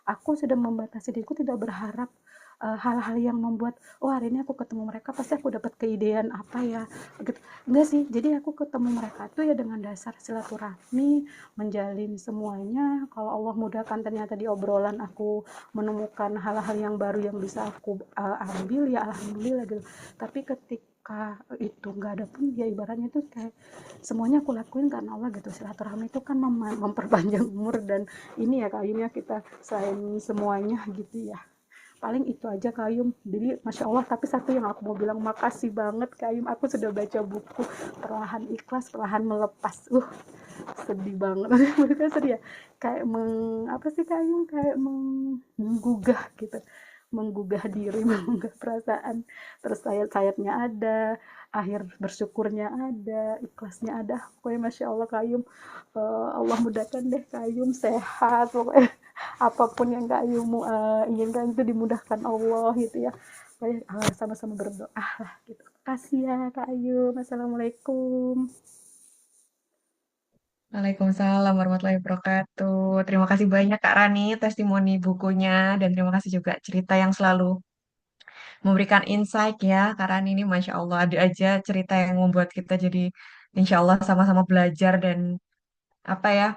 aku sudah membatasi diriku tidak berharap hal-hal yang membuat oh hari ini aku ketemu mereka pasti aku dapat keidean apa ya gitu. Enggak sih, jadi aku ketemu mereka tuh ya dengan dasar silaturahmi, menjalin semuanya. Kalau Allah mudahkan ternyata di obrolan aku menemukan hal-hal yang baru yang bisa aku ambil ya alhamdulillah gitu. Tapi ketika itu nggak ada pun ya ibaratnya tuh kayak semuanya aku lakuin karena Allah gitu. Silaturahmi itu kan memperpanjang umur dan ini ya kayaknya kita selain semuanya gitu ya. Paling itu aja Kak Ayum. Jadi Masya Allah, tapi satu yang aku mau bilang makasih banget Kak Ayum. Aku sudah baca buku Perlahan Ikhlas, Perlahan Melepas. Sedih banget. Bukan sedih ya. Kayak apa sih Kak Ayum? Kayak menggugah gitu. Menggugah diri, menggugah perasaan. Terus sayat-sayatnya ada, akhir bersyukurnya ada, ikhlasnya ada. Pokoknya Masya Allah Kak Ayum. Allah mudahkan deh Kak Ayum sehat. Pokoknya apapun yang Kak Ayu inginkan itu dimudahkan Allah gitu ya. Baik, sama-sama berdoa lah gitu. Makasih ya Kak Ayu. Assalamualaikum. Waalaikumsalam warahmatullahi wabarakatuh. Terima kasih banyak Kak Rani testimoni bukunya dan terima kasih juga cerita yang selalu memberikan insight ya. Kak Rani ini Masya Allah ada aja cerita yang membuat kita jadi Insya Allah sama-sama belajar dan apa ya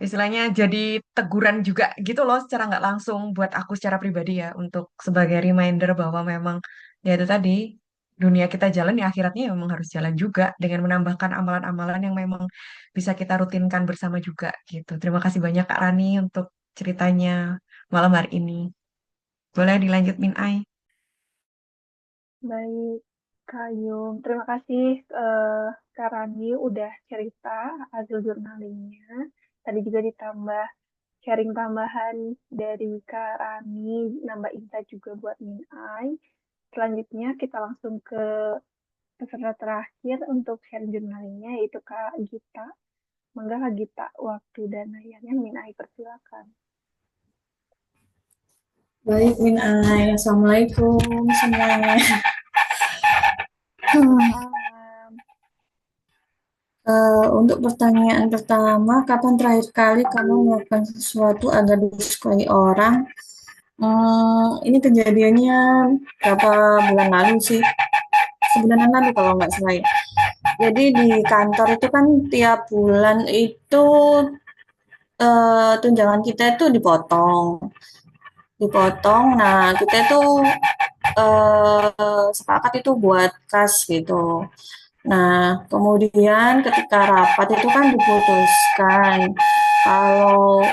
istilahnya jadi teguran juga gitu loh secara nggak langsung buat aku secara pribadi ya untuk sebagai reminder bahwa memang ya itu tadi dunia kita jalan ya akhiratnya ya memang harus jalan juga dengan menambahkan amalan-amalan yang memang bisa kita rutinkan bersama juga gitu. Terima kasih banyak Kak Rani untuk ceritanya malam hari ini. Boleh dilanjut Min Ai? Baik, Kak Yung. Terima kasih Kak Rani udah cerita hasil jurnalingnya. Tadi juga ditambah sharing tambahan dari Kak Rani, nambah insight juga buat Min Ai. Selanjutnya kita langsung ke peserta terakhir untuk sharing jurnalingnya yaitu Kak Gita. Mangga Kak Gita, waktu dan layarnya Min Ai persilakan. Baik, Min Ai. Assalamualaikum semuanya. Malam. Untuk pertanyaan pertama, kapan terakhir kali kamu melakukan sesuatu agar disukai orang? Ini kejadiannya berapa bulan lalu sih? Sebulan lalu kalau nggak salah ya. Jadi di kantor itu kan tiap bulan itu tunjangan kita itu dipotong. Nah, kita itu sepakat itu buat kas gitu. Nah, kemudian ketika rapat itu kan diputuskan kalau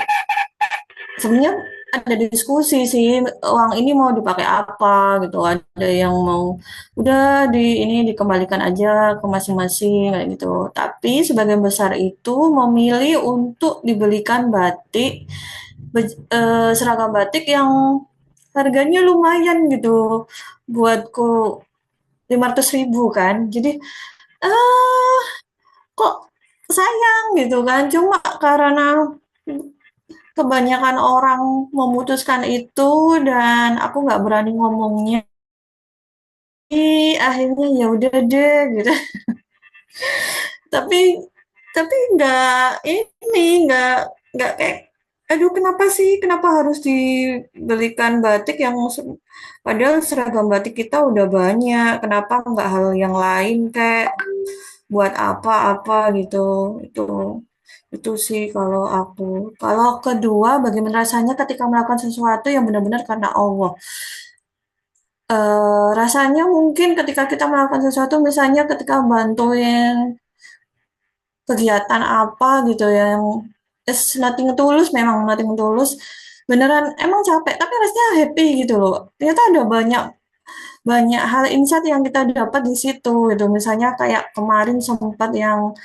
sebenarnya ada diskusi sih uang ini mau dipakai apa gitu. Ada yang mau udah ini dikembalikan aja ke masing-masing kayak gitu. Tapi sebagian besar itu memilih untuk dibelikan seragam batik yang harganya lumayan gitu buatku 500.000 kan. Jadi ah kok sayang gitu kan. Cuma karena kebanyakan orang memutuskan itu dan aku nggak berani ngomongnya. Akhirnya ya udah deh gitu. Tapi nggak kayak aduh kenapa sih kenapa harus dibelikan batik yang padahal seragam batik kita udah banyak, kenapa nggak hal yang lain kayak buat apa-apa gitu. Itu sih kalau aku. Kalau kedua, bagaimana rasanya ketika melakukan sesuatu yang benar-benar karena Allah. Rasanya mungkin ketika kita melakukan sesuatu, misalnya ketika bantuin kegiatan apa gitu yang nothing tulus, memang nothing tulus, beneran emang capek, tapi rasanya happy gitu loh. Ternyata ada banyak banyak hal insight yang kita dapat di situ gitu. Misalnya kayak kemarin sempat yang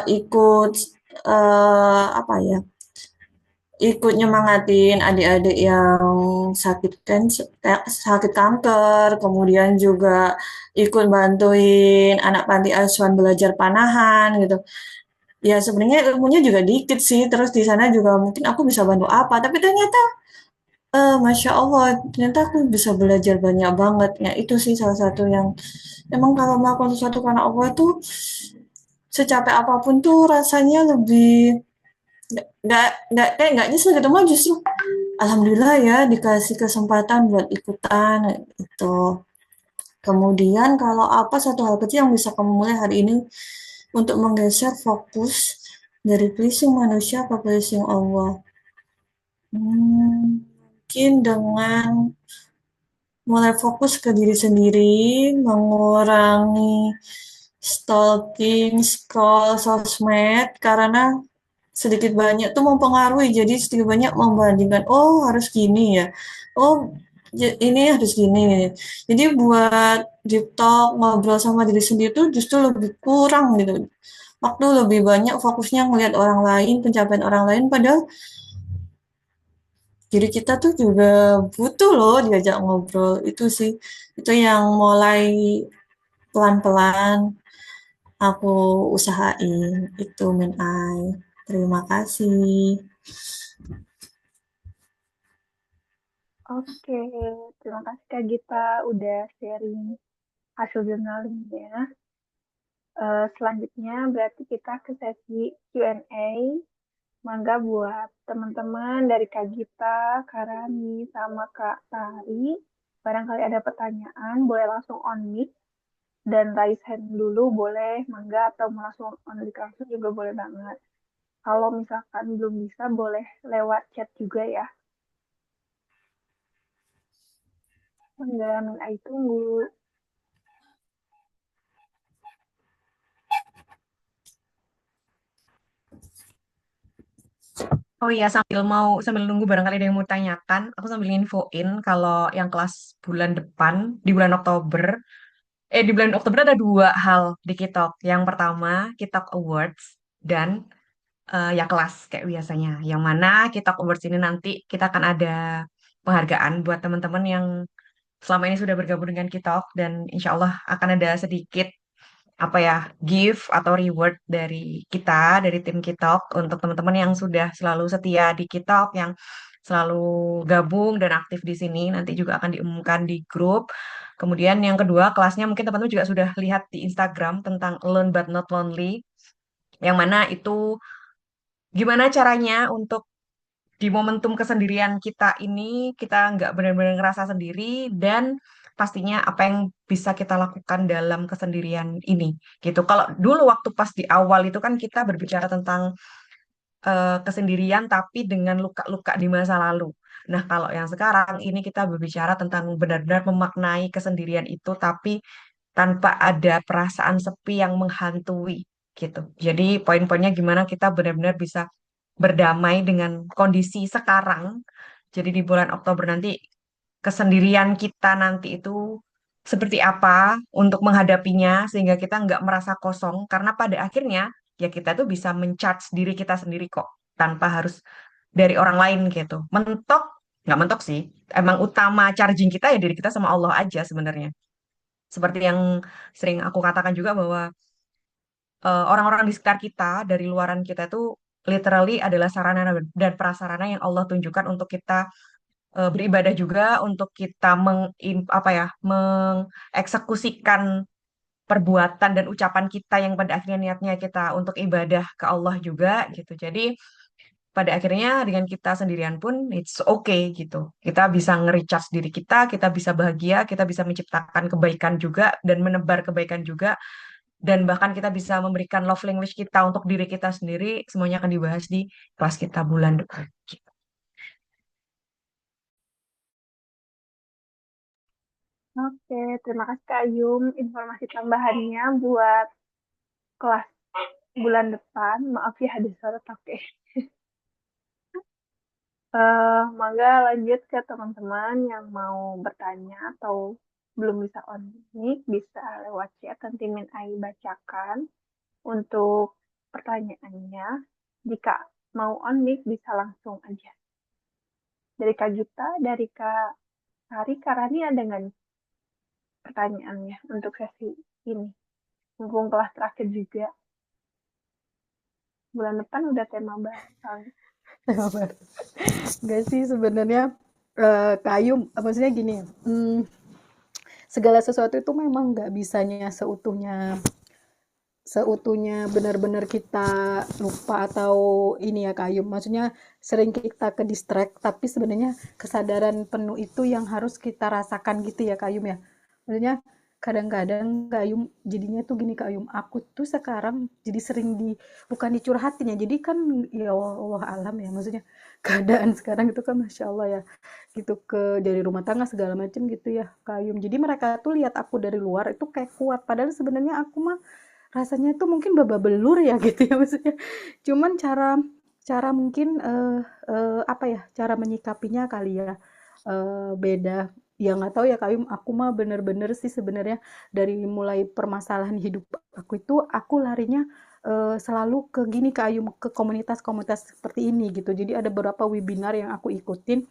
ikut apa ya ikut nyemangatin adik-adik yang sakit kanker, kemudian juga ikut bantuin anak panti asuhan belajar panahan gitu. Ya sebenarnya ilmunya juga dikit sih, terus di sana juga mungkin aku bisa bantu apa, tapi ternyata Masya Allah, ternyata aku bisa belajar banyak banget. Ya itu sih salah satu yang emang kalau melakukan sesuatu karena Allah itu secapek apapun tuh rasanya lebih nggak nyesel gitu, malah justru alhamdulillah ya dikasih kesempatan buat ikutan itu. Kemudian kalau apa satu hal kecil yang bisa kamu mulai hari ini untuk menggeser fokus dari pleasing manusia ke pleasing Allah? Mungkin dengan mulai fokus ke diri sendiri, mengurangi stalking, scroll sosmed, karena sedikit banyak tuh mempengaruhi, jadi sedikit banyak membandingkan, oh harus gini ya, oh ini harus gini. Jadi buat deep talk, ngobrol sama diri sendiri tuh justru lebih kurang gitu. Waktu lebih banyak fokusnya ngelihat orang lain, pencapaian orang lain, padahal diri kita tuh juga butuh loh diajak ngobrol. Itu sih, itu yang mulai pelan-pelan aku usahain. Itu Min Ai. Terima kasih. Oke, terima kasih Kak Gita udah sharing hasil journalingnya. Selanjutnya berarti kita ke sesi Q&A. Mangga buat teman-teman dari Kak Gita, Kak Rani, sama Kak Tari. Barangkali ada pertanyaan, boleh langsung on mic dan raise hand dulu boleh, mangga, atau mau langsung on mic langsung juga boleh banget. Kalau misalkan belum bisa, boleh lewat chat juga ya. Mangga, Min Ai tunggu. Oh iya, sambil nunggu barangkali ada yang mau tanyakan, aku sambil infoin kalau yang kelas bulan depan di bulan Oktober, di bulan Oktober ada dua hal di Kitok. Yang pertama, Kitok Awards dan ya kelas kayak biasanya. Yang mana Kitok Awards ini nanti kita akan ada penghargaan buat teman-teman yang selama ini sudah bergabung dengan Kitok dan insya Allah akan ada sedikit apa ya gift atau reward dari kita dari tim Kitok untuk teman-teman yang sudah selalu setia di Kitok yang selalu gabung dan aktif di sini nanti juga akan diumumkan di grup. Kemudian yang kedua kelasnya mungkin teman-teman juga sudah lihat di Instagram tentang Alone but Not Lonely yang mana itu gimana caranya untuk di momentum kesendirian kita ini kita nggak benar-benar ngerasa sendiri dan pastinya apa yang bisa kita lakukan dalam kesendirian ini gitu. Kalau dulu waktu pas di awal itu kan kita berbicara tentang kesendirian tapi dengan luka-luka di masa lalu. Nah, kalau yang sekarang ini kita berbicara tentang benar-benar memaknai kesendirian itu tapi tanpa ada perasaan sepi yang menghantui gitu. Jadi poin-poinnya gimana kita benar-benar bisa berdamai dengan kondisi sekarang. Jadi di bulan Oktober nanti kesendirian kita nanti itu seperti apa untuk menghadapinya sehingga kita nggak merasa kosong karena pada akhirnya ya kita tuh bisa men-charge diri kita sendiri kok tanpa harus dari orang lain gitu. Mentok nggak mentok sih. Emang utama charging kita ya diri kita sama Allah aja sebenarnya. Seperti yang sering aku katakan juga bahwa orang-orang di sekitar kita dari luaran kita itu literally adalah sarana dan prasarana yang Allah tunjukkan untuk kita beribadah juga untuk kita apa ya mengeksekusikan perbuatan dan ucapan kita yang pada akhirnya niatnya kita untuk ibadah ke Allah juga gitu. Jadi pada akhirnya dengan kita sendirian pun it's okay gitu. Kita bisa nge-recharge diri kita bisa bahagia, kita bisa menciptakan kebaikan juga dan menebar kebaikan juga dan bahkan kita bisa memberikan love language kita untuk diri kita sendiri. Semuanya akan dibahas di kelas kita bulan depan. Oke, terima kasih Kak Ayum informasi tambahannya buat kelas bulan depan. Maaf ya ada suara oke. Mangga lanjut ke teman-teman yang mau bertanya atau belum bisa on mic, bisa lewat chat nanti Min Ai bacakan untuk pertanyaannya. Jika mau on mic bisa langsung aja. Dari Kak Gita, dari Kak Hari, Kak Rani ada nggak nih pertanyaannya untuk sesi ini? Mumpung kelas terakhir juga. Bulan depan udah tema baru. Enggak sih sebenarnya Kayum, maksudnya gini, segala sesuatu itu memang nggak bisanya seutuhnya seutuhnya benar-benar kita lupa atau ini ya Kak Ayum. Maksudnya sering kita ke distract, tapi sebenarnya kesadaran penuh itu yang harus kita rasakan gitu ya Kak Ayum ya. Maksudnya kadang-kadang Kak Ayum jadinya tuh gini Kak Ayum, aku tuh sekarang jadi sering bukan dicurhatin ya, jadi kan ya Allah alam ya, maksudnya keadaan sekarang itu kan Masya Allah ya, gitu dari rumah tangga segala macam gitu ya Kak Ayum. Jadi mereka tuh lihat aku dari luar itu kayak kuat, padahal sebenarnya aku mah rasanya itu mungkin babak belur ya gitu ya maksudnya. Cuman cara cara mungkin apa ya, cara menyikapinya kali ya beda. Ya nggak tahu ya Kak Yum, aku mah bener-bener sih sebenarnya dari mulai permasalahan hidup aku itu aku larinya selalu ke gini Kak Yum, ke komunitas-komunitas seperti ini gitu. Jadi ada beberapa webinar yang aku ikutin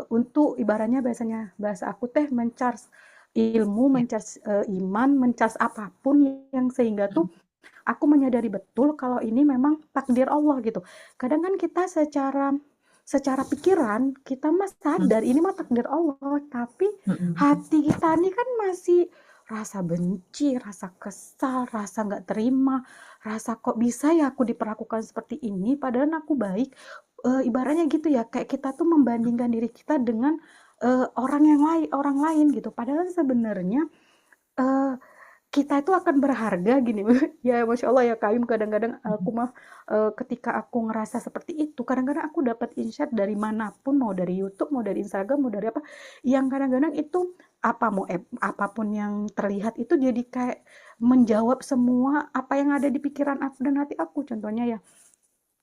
untuk ibaratnya biasanya bahasa aku teh mencharge ilmu, mencharge iman, mencharge apapun yang sehingga tuh aku menyadari betul kalau ini memang takdir Allah gitu. Kadang kan kita secara secara pikiran kita mah sadar ini mah takdir Allah, tapi hati kita ini kan masih rasa benci, rasa kesal, rasa nggak terima, rasa kok bisa ya aku diperlakukan seperti ini padahal aku baik. Ibaratnya gitu ya, kayak kita tuh membandingkan diri kita dengan orang lain gitu. Padahal sebenarnya eh, kita itu akan berharga gini. Ya Masya Allah ya Kaim, kadang-kadang aku mah ketika aku ngerasa seperti itu, kadang-kadang aku dapat insight dari manapun, mau dari YouTube, mau dari Instagram, mau dari apa, yang kadang-kadang itu apapun yang terlihat itu jadi kayak menjawab semua apa yang ada di pikiran aku dan hati aku. Contohnya ya,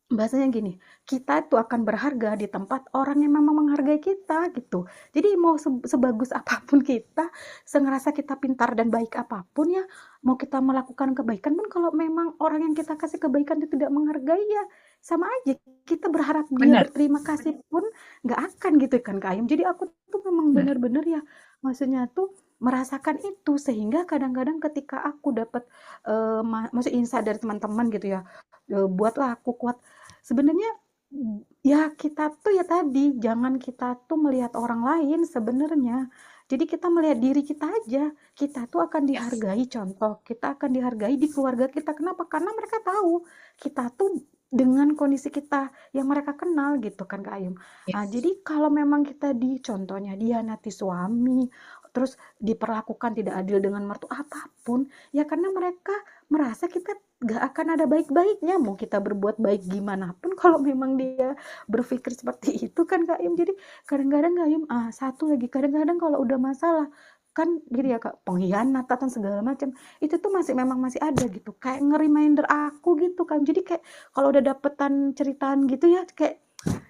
bahasanya gini, kita itu akan berharga di tempat orang yang memang menghargai kita gitu. Jadi mau sebagus apapun kita, sengerasa kita pintar dan baik apapun ya, mau kita melakukan kebaikan pun kalau memang orang yang kita kasih kebaikan itu tidak menghargai ya sama aja. Kita berharap dia Benar. berterima kasih pun nggak akan gitu kan Kak Ayum. Jadi aku tuh memang Benar. benar-benar ya, maksudnya tuh merasakan itu sehingga kadang-kadang ketika aku dapat maksud insight dari teman-teman gitu ya, buatlah aku kuat. Sebenarnya ya kita tuh ya tadi jangan kita tuh melihat orang lain sebenarnya. Jadi kita melihat diri kita aja. Kita tuh akan dihargai, contoh, kita akan dihargai di keluarga kita. Kenapa? Karena mereka tahu kita tuh dengan kondisi kita yang mereka kenal gitu kan Kak Ayum. Nah, Yes. jadi kalau memang kita contohnya dihianati suami, terus diperlakukan tidak adil dengan mertua apapun, ya karena mereka merasa kita gak akan ada baik-baiknya, mau kita berbuat baik gimana pun kalau memang dia berpikir seperti itu kan Kak Im. Jadi kadang-kadang Kak Im, satu lagi, kadang-kadang kalau udah masalah kan gini ya Kak, pengkhianatan segala macam itu tuh memang masih ada gitu, kayak nge-reminder aku gitu kan. Jadi kayak kalau udah dapetan ceritaan gitu ya, kayak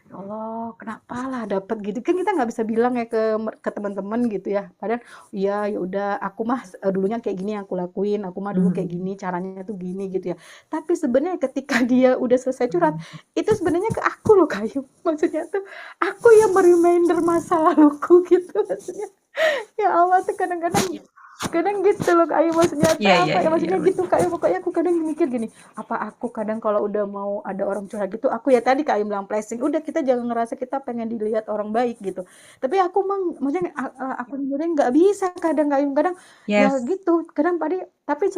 ya Allah kenapa lah dapet gitu kan, kita nggak bisa bilang ya ke teman-teman gitu ya, padahal iya ya udah aku mah dulunya kayak gini yang aku lakuin, aku mah dulu kayak gini caranya tuh gini gitu ya. Tapi sebenarnya ketika dia udah selesai curhat itu sebenarnya ke aku loh Kayu, maksudnya tuh aku yang reminder masa laluku gitu maksudnya. Ya Allah tuh kadang-kadang kadang gitu loh Kak Ayu, maksudnya Iya, iya, apa ya, iya, iya, maksudnya gitu Kak Ayu, pokoknya aku kadang mikir gini, apa aku kadang kalau udah mau ada orang curhat gitu, aku ya tadi Kak Ayu bilang flashing, udah kita jangan ngerasa kita pengen dilihat orang baik gitu. Tapi aku maksudnya aku sebenarnya nggak bisa kadang Kak Ayu, kadang ya Yes. gitu, kadang tapi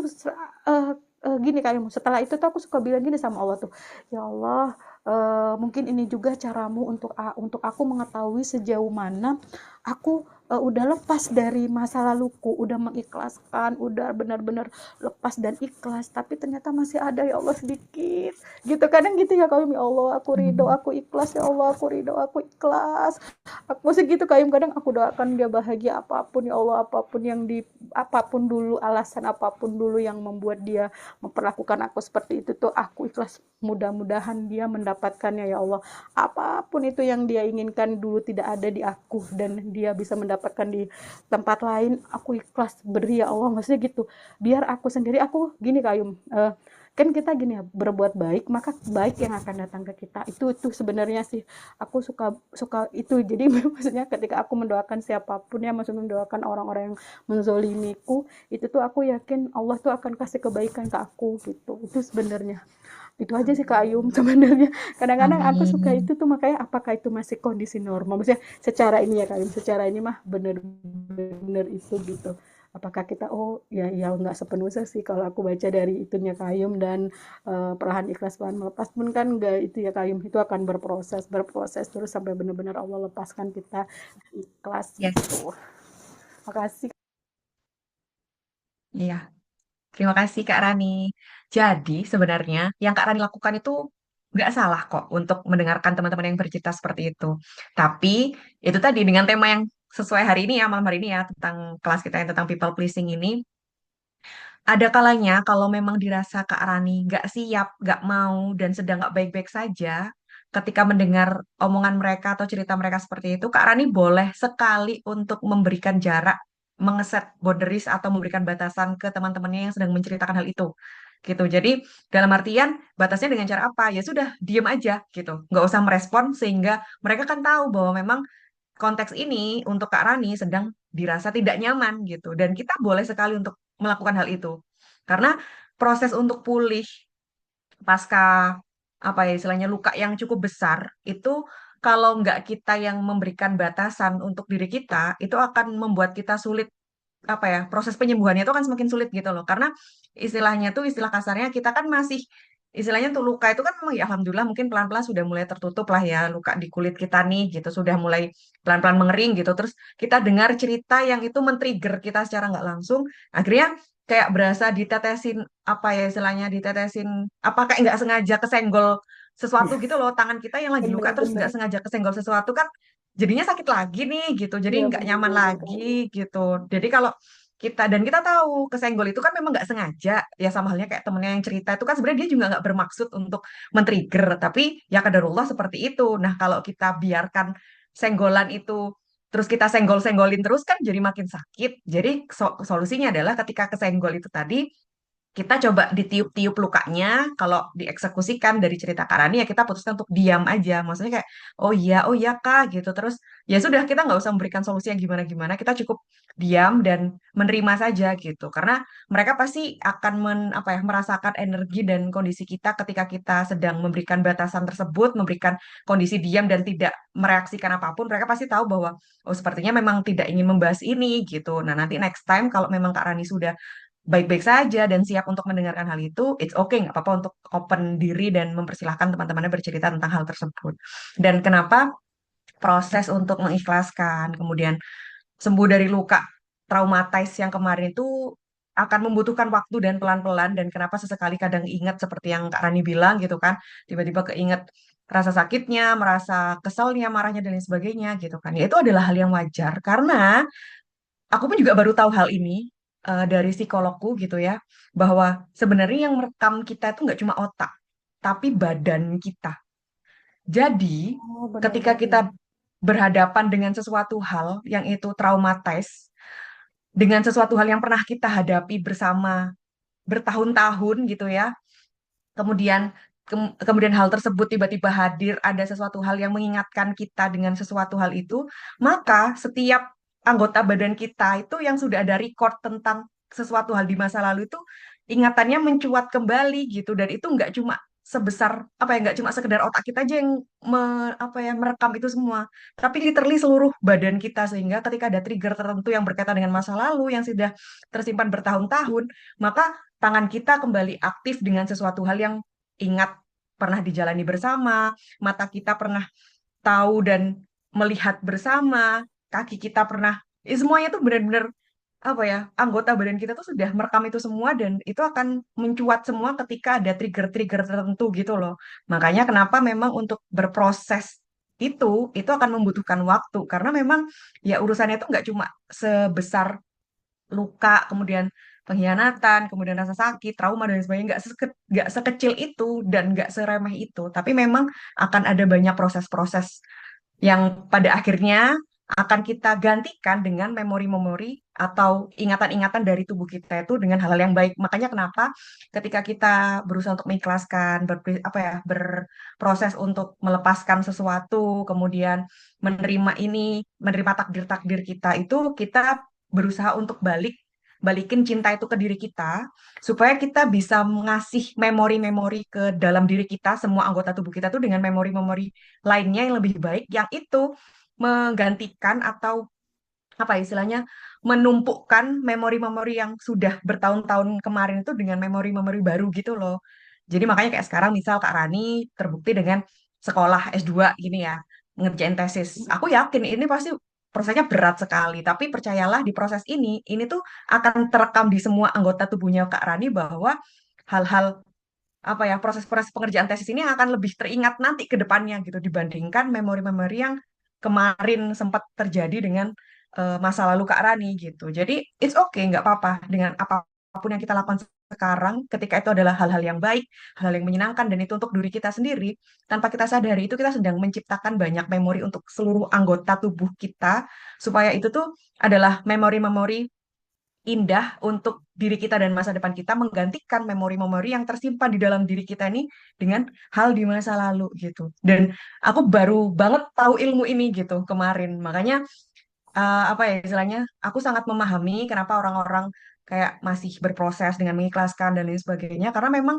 gini Kak Ayu, setelah itu tuh aku suka bilang gini sama Allah tuh, ya Allah, mungkin ini juga caramu untuk aku mengetahui sejauh mana aku udah lepas dari masa laluku, udah mengikhlaskan, udah benar-benar lepas dan ikhlas, tapi ternyata masih ada ya Allah sedikit. Gitu kadang gitu ya Kak, ya Allah aku ridho, aku ikhlas ya Allah, aku ridho, aku ikhlas. Aku segitu Kak, kadang aku doakan dia bahagia apapun ya Allah, apapun dulu alasan apapun dulu yang membuat dia memperlakukan aku seperti itu tuh aku ikhlas. Mudah-mudahan dia mendapatkannya ya Allah. Apapun itu yang dia inginkan dulu tidak ada di aku dan dia bisa mendapatkan di tempat lain, aku ikhlas beri ya Allah, maksudnya gitu. Biar aku sendiri, aku gini Kak Ayum, kan kita gini ya, berbuat baik maka baik yang akan datang ke kita. Itu sebenarnya sih aku suka itu. Jadi maksudnya ketika aku mendoakan siapapun ya, maksudnya mendoakan orang-orang yang menzolimiku, itu tuh aku yakin Allah tuh akan kasih kebaikan ke aku gitu. Itu sebenarnya itu aja sih Kak Ayum sebenarnya. Kadang-kadang aku suka Amin. itu tuh, makanya apakah itu masih kondisi normal, maksudnya secara ini ya Kak Ayum, secara ini mah bener-bener itu gitu. apakah kita oh ya ya nggak sepenuhnya sih kalau aku baca dari itunya Kayum dan perlahan ikhlas perlahan melepas pun kan nggak itu ya Kayum itu akan berproses berproses terus sampai benar-benar Allah lepaskan kita ikhlas Yes, gitu. Makasih. iya. Terima kasih Kak Rani. Jadi sebenarnya yang Kak Rani lakukan itu nggak salah kok untuk mendengarkan teman-teman yang bercerita seperti itu. Tapi itu tadi dengan tema yang sesuai hari ini ya, malam hari ini ya, tentang kelas kita yang tentang people pleasing ini, ada kalanya kalau memang dirasa Kak Rani nggak siap, nggak mau, dan sedang nggak baik-baik saja, ketika mendengar omongan mereka atau cerita mereka seperti itu, Kak Rani boleh sekali untuk memberikan jarak, mengeset boundaries atau memberikan batasan ke teman-temannya yang sedang menceritakan hal itu. Gitu. Jadi dalam artian batasnya dengan cara apa? Ya sudah, diem aja gitu. Nggak usah merespon sehingga mereka kan tahu bahwa memang konteks ini untuk Kak Rani sedang dirasa tidak nyaman gitu. Dan kita boleh sekali untuk melakukan hal itu. Karena proses untuk pulih pasca apa ya istilahnya luka yang cukup besar itu kalau nggak kita yang memberikan batasan untuk diri kita itu akan membuat kita sulit apa ya proses penyembuhannya itu akan semakin sulit gitu loh karena istilahnya tuh istilah kasarnya kita kan masih istilahnya tuh luka itu kan memang ya alhamdulillah mungkin pelan-pelan sudah mulai tertutup lah ya luka di kulit kita nih gitu sudah mulai pelan-pelan mengering gitu terus kita dengar cerita yang itu men-trigger kita secara nggak langsung akhirnya kayak berasa ditetesin apa ya istilahnya ditetesin apa kayak nggak sengaja kesenggol sesuatu gitu loh tangan kita yang lagi luka terus Bener-bener nggak sengaja kesenggol sesuatu kan jadinya sakit lagi nih gitu jadi iya nggak nyaman bener-bener lagi gitu jadi kalau kita dan kita tahu kesenggol itu kan memang nggak sengaja ya sama halnya kayak temennya yang cerita itu kan sebenarnya dia juga nggak bermaksud untuk men-trigger tapi ya kadarullah seperti itu nah kalau kita biarkan senggolan itu terus kita senggol-senggolin terus kan jadi makin sakit jadi solusinya adalah ketika kesenggol itu tadi kita coba ditiup-tiup lukanya, kalau dieksekusikan dari cerita Kak Rani ya kita putuskan untuk diam aja. Maksudnya kayak, oh iya Kak gitu. Terus ya sudah kita nggak usah memberikan solusi yang gimana-gimana, kita cukup diam dan menerima saja gitu. Karena mereka pasti akan apa ya, merasakan energi dan kondisi kita ketika kita sedang memberikan batasan tersebut, memberikan kondisi diam dan tidak mereaksikan apapun. Mereka pasti tahu bahwa, oh sepertinya memang tidak ingin membahas ini gitu. Nah nanti next time kalau memang Kak Rani sudah baik-baik saja dan siap untuk mendengarkan hal itu, it's okay, nggak apa-apa untuk open diri dan mempersilahkan teman-temannya bercerita tentang hal tersebut. Dan kenapa proses untuk mengikhlaskan, kemudian sembuh dari luka traumatis yang kemarin itu akan membutuhkan waktu dan pelan-pelan dan kenapa sesekali kadang ingat seperti yang Kak Rani bilang gitu kan, tiba-tiba keinget rasa sakitnya, merasa keselnya, marahnya dan lain sebagainya gitu kan. Ya itu adalah hal yang wajar karena aku pun juga baru tahu hal ini dari psikologku gitu ya, bahwa sebenarnya yang merekam kita itu nggak cuma otak, tapi badan kita. Jadi, oh ketika kita bener-bener berhadapan dengan sesuatu hal yang itu traumatis, dengan sesuatu hal yang pernah kita hadapi bersama bertahun-tahun gitu ya, kemudian kemudian hal tersebut tiba-tiba hadir, ada sesuatu hal yang mengingatkan kita dengan sesuatu hal itu, maka setiap anggota badan kita itu yang sudah ada record tentang sesuatu hal di masa lalu itu ingatannya mencuat kembali gitu dan itu nggak cuma sebesar apa ya nggak cuma sekedar otak kita aja yang apa ya merekam itu semua tapi literally seluruh badan kita sehingga ketika ada trigger tertentu yang berkaitan dengan masa lalu yang sudah tersimpan bertahun-tahun maka tangan kita kembali aktif dengan sesuatu hal yang ingat pernah dijalani bersama, mata kita pernah tahu dan melihat bersama, kaki kita pernah, semuanya tuh benar-benar apa ya, anggota badan kita tuh sudah merekam itu semua dan itu akan mencuat semua ketika ada trigger-trigger tertentu gitu loh. Makanya kenapa memang untuk berproses itu akan membutuhkan waktu karena memang ya urusannya itu nggak cuma sebesar luka, kemudian pengkhianatan, kemudian rasa sakit, trauma dan sebagainya nggak sekecil itu dan nggak seremeh itu. Tapi memang akan ada banyak proses-proses yang pada akhirnya akan kita gantikan dengan memori-memori atau ingatan-ingatan dari tubuh kita itu dengan hal-hal yang baik. Makanya kenapa ketika kita berusaha untuk mengikhlaskan, apa ya, berproses untuk melepaskan sesuatu, kemudian menerima ini, menerima takdir-takdir kita itu kita berusaha untuk balikin cinta itu ke diri kita supaya kita bisa mengasih memori-memori ke dalam diri kita semua anggota tubuh kita tuh dengan memori-memori lainnya yang lebih baik yang itu menggantikan atau apa istilahnya menumpukan memori-memori yang sudah bertahun-tahun kemarin itu dengan memori-memori baru gitu loh. Jadi makanya kayak sekarang misal Kak Rani terbukti dengan sekolah S2 gini ya, ngerjain tesis. Aku yakin ini pasti prosesnya berat sekali, tapi percayalah di proses ini tuh akan terekam di semua anggota tubuhnya Kak Rani bahwa hal-hal apa ya proses-proses pengerjaan tesis ini akan lebih teringat nanti ke depannya gitu dibandingkan memori-memori yang kemarin sempat terjadi dengan masa lalu Kak Rani gitu. Jadi it's okay, nggak apa-apa dengan apapun yang kita lakukan sekarang ketika itu adalah hal-hal yang baik, hal-hal yang menyenangkan dan itu untuk diri kita sendiri. Tanpa kita sadari itu kita sedang menciptakan banyak memori untuk seluruh anggota tubuh kita supaya itu tuh adalah memori-memori indah untuk diri kita dan masa depan kita menggantikan memori-memori yang tersimpan di dalam diri kita ini dengan hal di masa lalu gitu. Dan aku baru banget tahu ilmu ini gitu kemarin. Makanya apa ya istilahnya, aku sangat memahami kenapa orang-orang kayak masih berproses dengan mengikhlaskan dan lain sebagainya karena memang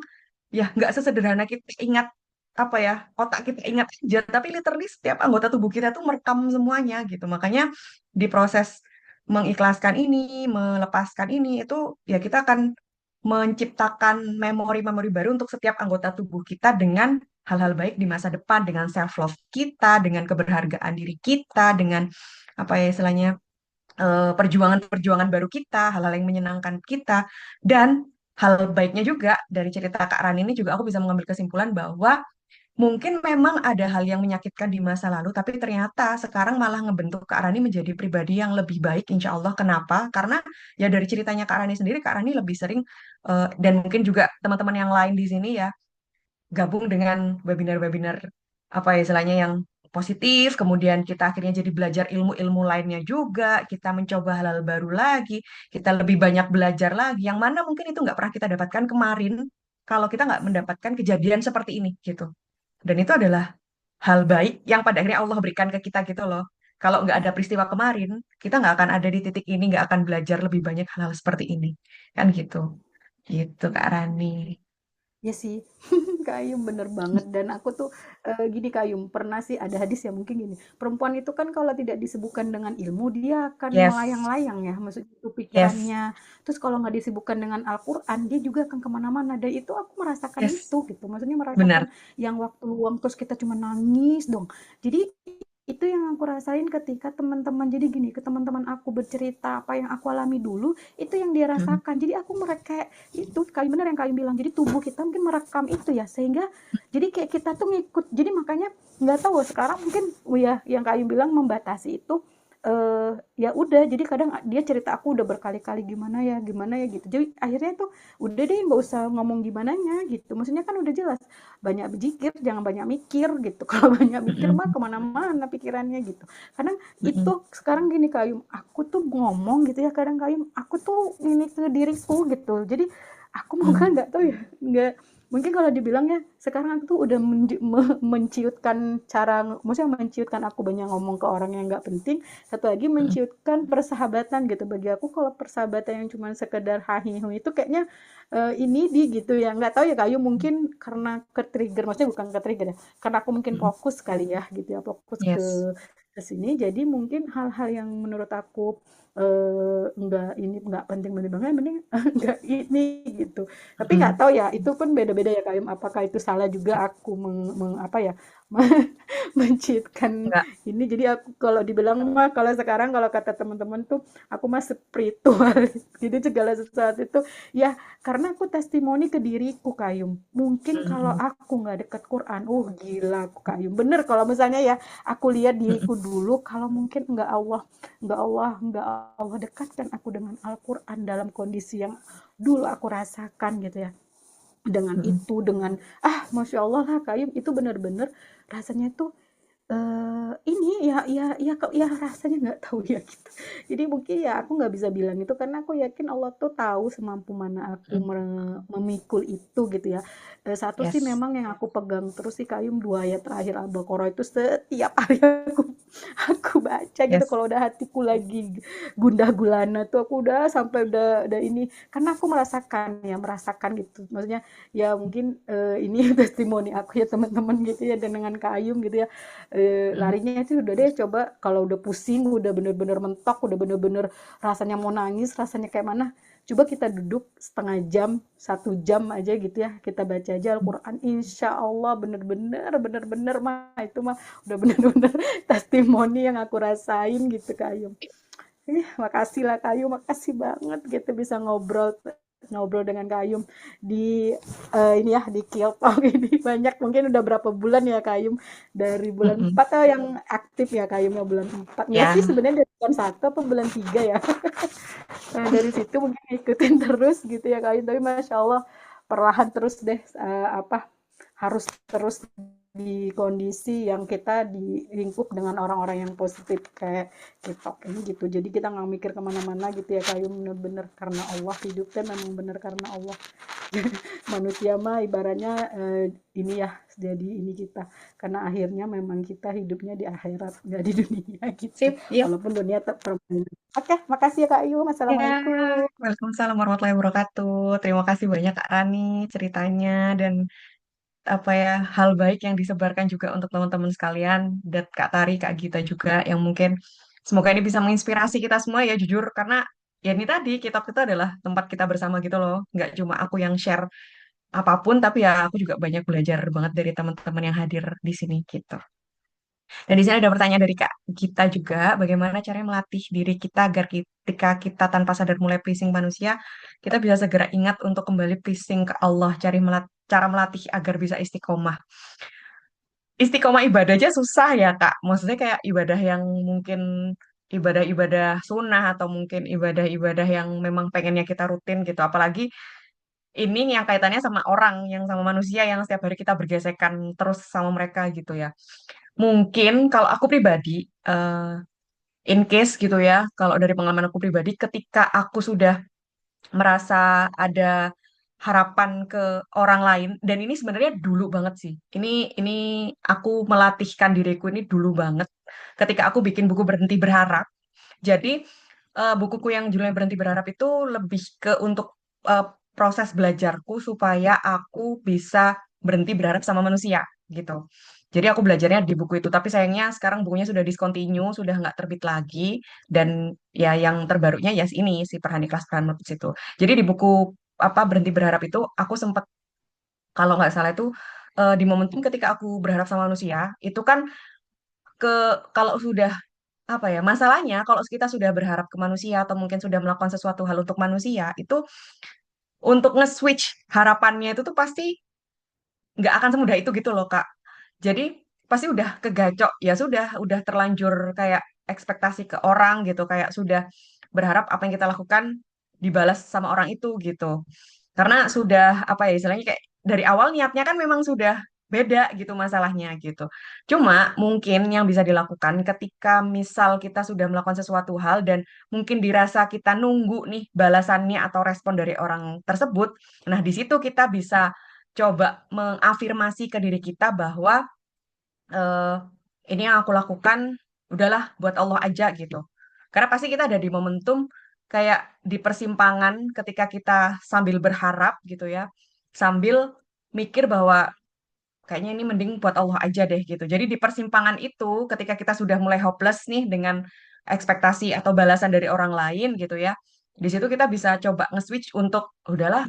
ya nggak sesederhana kita ingat apa ya otak kita ingat aja tapi literally setiap anggota tubuh kita tuh merekam semuanya gitu makanya di proses mengikhlaskan ini melepaskan ini itu ya kita akan menciptakan memori-memori baru untuk setiap anggota tubuh kita dengan hal-hal baik di masa depan dengan self love kita dengan keberhargaan diri kita dengan apa ya istilahnya perjuangan-perjuangan baru kita, hal-hal yang menyenangkan kita, dan hal baiknya juga dari cerita Kak Rani ini juga aku bisa mengambil kesimpulan bahwa mungkin memang ada hal yang menyakitkan di masa lalu, tapi ternyata sekarang malah ngebentuk Kak Rani menjadi pribadi yang lebih baik, insya Allah. Kenapa? Karena ya dari ceritanya Kak Rani sendiri, Kak Rani lebih sering, dan mungkin juga teman-teman yang lain di sini ya, gabung dengan webinar-webinar apa ya istilahnya yang positif, kemudian kita akhirnya jadi belajar ilmu-ilmu lainnya juga, kita mencoba hal-hal baru lagi, kita lebih banyak belajar lagi, yang mana mungkin itu nggak pernah kita dapatkan kemarin kalau kita nggak mendapatkan kejadian seperti ini gitu. Dan itu adalah hal baik yang pada akhirnya Allah berikan ke kita gitu loh. Kalau nggak ada peristiwa kemarin, kita nggak akan ada di titik ini, nggak akan belajar lebih banyak hal-hal seperti ini. Kan gitu. Gitu Kak Rani. Ya sih, Kak Ayum bener banget. Dan aku tuh gini Kak Ayum, pernah sih ada hadis ya mungkin gini. Perempuan itu kan kalau tidak disibukkan dengan ilmu, dia akan Yes, melayang-layang ya, maksudnya itu yes, pikirannya. Terus kalau nggak disibukkan dengan Al-Quran, dia juga akan kemana-mana. Dan itu aku merasakan yes, itu gitu. Maksudnya merasakan benar. yang waktu luang terus kita cuma nangis dong. Jadi itu yang aku rasain ketika teman-teman jadi gini ke teman-teman aku bercerita apa yang aku alami dulu itu yang dia Mm, rasakan jadi aku mereka itu kayak benar yang kalian bilang jadi tubuh kita mungkin merekam itu ya sehingga jadi kayak kita tuh ngikut jadi makanya nggak tahu sekarang mungkin ya yang kalian bilang membatasi itu ya udah jadi kadang dia cerita aku udah berkali-kali gimana ya gitu jadi akhirnya tuh udah deh nggak usah ngomong gimananya gitu maksudnya kan udah jelas banyak berzikir jangan banyak mikir gitu kalau banyak mikir mah mm, kemana-mana pikirannya gitu kadang itu mm, sekarang gini Kayum aku tuh ngomong gitu ya kadang Kayum aku tuh ini ke diriku gitu jadi aku mau kan mm, nggak tahu ya nggak mungkin kalau dibilangnya sekarang aku tuh udah menciutkan cara maksudnya menciutkan aku banyak ngomong ke orang yang nggak penting satu lagi mm, menciutkan persahabatan gitu bagi aku kalau persahabatan yang cuma sekedar hahihu itu kayaknya ini di gitu ya nggak tahu ya Kayu mungkin karena ke trigger maksudnya bukan ke trigger ya karena aku mungkin mm. fokus kali ya gitu ya fokus Yes, ke sini jadi mungkin hal-hal yang menurut aku enggak ini enggak penting-penting banget mending enggak ini gitu tapi nggak mm. tahu ya itu pun beda-beda ya Kayum apakah itu salah juga aku apa ya menciutkan Enggak. ini jadi aku kalau dibilang mah kalau sekarang kalau kata teman-teman tuh aku mah spiritual jadi segala sesuatu itu ya karena aku testimoni ke diriku Kayum mungkin kalau Mm, aku nggak deket Quran gila aku Kayum bener kalau misalnya ya aku lihat mm, diriku dulu kalau mungkin nggak Allah dekatkan aku dengan Al-Quran dalam kondisi yang dulu aku rasakan gitu ya dengan mm, itu dengan masya Allah lah Kayum itu benar-benar rasanya tuh ini ya rasanya nggak tahu ya gitu. Jadi mungkin ya aku nggak bisa bilang itu karena aku yakin Allah tuh tahu semampu mana aku mm. memikul itu gitu ya. Satu sih Yes, memang yang aku pegang terus sih Kayum 2 ayat terakhir Al-Baqarah itu setiap hari aku baca gitu yes, kalau udah hatiku lagi gundah gulana tuh aku udah sampai udah ini karena aku merasakan gitu. Maksudnya ya mungkin ini testimoni aku ya teman-teman gitu ya dan dengan Kayum gitu ya larinya sih udah deh coba kalau udah pusing, udah bener-bener mentok, udah bener-bener rasanya mau nangis, rasanya kayak mana, coba kita duduk setengah jam, 1 jam aja gitu ya, kita baca aja Al-Quran, insya Allah bener-bener, bener-bener mah, itu mah udah bener-bener testimoni yang aku rasain gitu Kak Ayu. Makasih lah Kak Ayu, makasih banget gitu bisa ngobrol ngobrol dengan Kak Ayum di ini ya di Kiltalk ini banyak mungkin udah berapa bulan ya Kak Ayum dari bulan Mm-mm. 4 yang aktif ya Kak Ayum ya bulan 4 enggak sih Ya, sebenarnya dari bulan 1 apa bulan 3 ya. Dari situ mungkin ikutin terus gitu ya Kak Ayum tapi Masya Allah perlahan terus deh apa harus terus di kondisi yang kita di lingkup dengan orang-orang yang positif kayak TikTok ini gitu. Jadi kita nggak mikir kemana-mana gitu ya kayak bener-bener karena Allah hidupnya memang bener karena Allah. Manusia mah ibaratnya ini ya jadi ini kita karena akhirnya memang kita hidupnya di akhirat nggak di dunia gitu. sip, yuk. Walaupun dunia tetap permainan. Oke, makasih ya Kak Ayu. Ya, Assalamualaikum. Waalaikumsalam warahmatullahi wabarakatuh. Terima kasih banyak Kak Rani ceritanya dan apa ya hal baik yang disebarkan juga untuk teman-teman sekalian dan Kak Tari, Kak Gita juga yang mungkin semoga ini bisa menginspirasi kita semua ya jujur karena ya ini tadi kitab itu adalah tempat kita bersama gitu loh. Nggak cuma aku yang share apapun tapi ya aku juga banyak belajar banget dari teman-teman yang hadir di sini gitu. Dan di sini ada pertanyaan dari Kak Gita juga, bagaimana caranya melatih diri kita agar ketika kita tanpa sadar mulai pleasing manusia, kita bisa segera ingat untuk kembali pleasing ke Allah, cara melatih agar bisa istiqomah. Istiqomah ibadah aja susah ya, Kak. Maksudnya kayak ibadah yang mungkin ibadah-ibadah sunnah atau mungkin ibadah-ibadah yang memang pengennya kita rutin gitu. Apalagi ini yang kaitannya sama orang, yang sama manusia yang setiap hari kita bergesekan terus sama mereka gitu ya. Mungkin kalau aku pribadi, in case gitu ya, kalau dari pengalaman aku pribadi, ketika aku sudah merasa ada harapan ke orang lain, dan ini sebenarnya dulu banget sih. Ini aku melatihkan diriku ini dulu banget. Ketika aku bikin buku Berhenti Berharap, jadi bukuku yang judulnya Berhenti Berharap itu lebih ke untuk eh, proses belajarku supaya aku bisa berhenti berharap sama manusia gitu. Jadi aku belajarnya di buku itu, tapi sayangnya sekarang bukunya sudah discontinue, sudah nggak terbit lagi, dan ya yang terbarunya ya ini si Perhani Kelas Peran Melukis itu. Jadi di buku apa Berhenti Berharap itu aku sempat kalau nggak salah itu di momentum ketika aku berharap sama manusia itu kan ke kalau sudah apa ya masalahnya kalau kita sudah berharap ke manusia atau mungkin sudah melakukan sesuatu hal untuk manusia itu untuk nge-switch harapannya itu tuh pasti nggak akan semudah itu gitu loh Kak. Jadi pasti udah kegacok ya sudah udah terlanjur kayak ekspektasi ke orang gitu kayak sudah berharap apa yang kita lakukan dibalas sama orang itu gitu. Karena sudah apa ya istilahnya kayak dari awal niatnya kan memang sudah beda gitu masalahnya gitu. Cuma mungkin yang bisa dilakukan ketika misal kita sudah melakukan sesuatu hal dan mungkin dirasa kita nunggu nih balasannya atau respon dari orang tersebut. Nah, di situ kita bisa coba mengafirmasi ke diri kita bahwa eh, ini yang aku lakukan udahlah buat Allah aja gitu. Karena pasti kita ada di momentum kayak di persimpangan ketika kita sambil berharap gitu ya, sambil mikir bahwa kayaknya ini mending buat Allah aja deh gitu. Jadi di persimpangan itu ketika kita sudah mulai hopeless nih dengan ekspektasi atau balasan dari orang lain gitu ya. Di situ kita bisa coba nge-switch untuk udahlah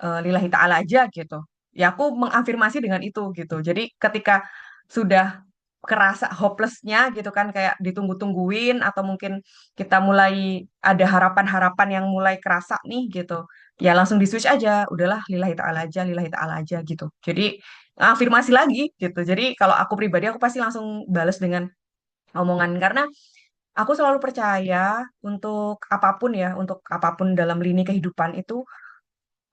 lillahi ta'ala aja gitu. Ya aku mengafirmasi dengan itu gitu. Jadi ketika sudah kerasa hopelessnya gitu kan kayak ditunggu-tungguin atau mungkin kita mulai ada harapan-harapan yang mulai kerasa nih gitu. Ya langsung di switch aja, udahlah lillahi ta'ala aja gitu. Jadi afirmasi lagi gitu. Jadi kalau aku pribadi aku pasti langsung bales dengan omongan karena aku selalu percaya untuk apapun dalam lini kehidupan itu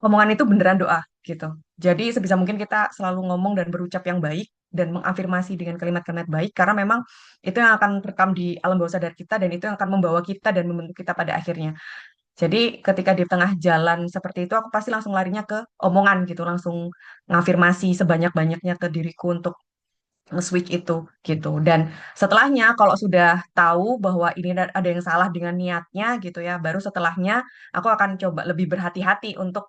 omongan itu beneran doa gitu. Jadi sebisa mungkin kita selalu ngomong dan berucap yang baik dan mengafirmasi dengan kalimat-kalimat baik karena memang itu yang akan terekam di alam bawah sadar kita dan itu yang akan membawa kita dan membentuk kita pada akhirnya. Jadi ketika di tengah jalan seperti itu aku pasti langsung larinya ke omongan gitu, langsung ngafirmasi sebanyak-banyaknya ke diriku untuk nge-switch itu gitu. Dan setelahnya kalau sudah tahu bahwa ini ada yang salah dengan niatnya gitu ya, baru setelahnya aku akan coba lebih berhati-hati untuk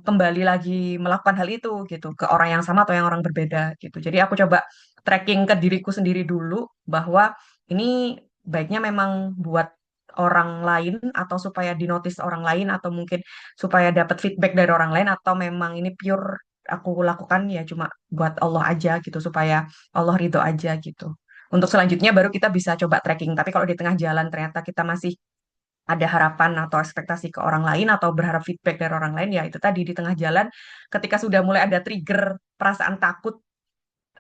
kembali lagi melakukan hal itu gitu ke orang yang sama atau yang orang berbeda gitu. Jadi aku coba tracking ke diriku sendiri dulu bahwa ini baiknya memang buat orang lain atau supaya dinotis orang lain atau mungkin supaya dapat feedback dari orang lain atau memang ini pure aku lakukan ya cuma buat Allah aja gitu supaya Allah ridho aja gitu. Untuk selanjutnya baru kita bisa coba tracking. Tapi kalau di tengah jalan ternyata kita masih ada harapan atau ekspektasi ke orang lain atau berharap feedback dari orang lain, ya itu tadi di tengah jalan ketika sudah mulai ada trigger perasaan takut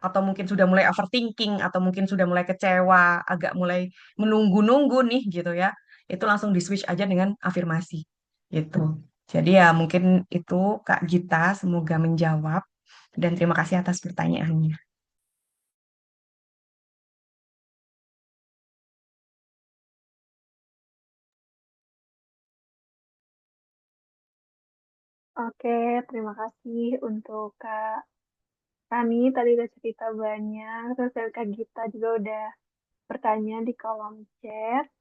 atau mungkin sudah mulai overthinking atau mungkin sudah mulai kecewa, agak mulai menunggu-nunggu nih gitu ya, itu langsung di switch aja dengan afirmasi gitu. Jadi ya mungkin itu Kak Gita, semoga menjawab dan terima kasih atas pertanyaannya. Oke, terima kasih untuk Kak Rani. Tadi udah cerita banyak. Terus dari Kak Gita juga udah bertanya di kolom chat.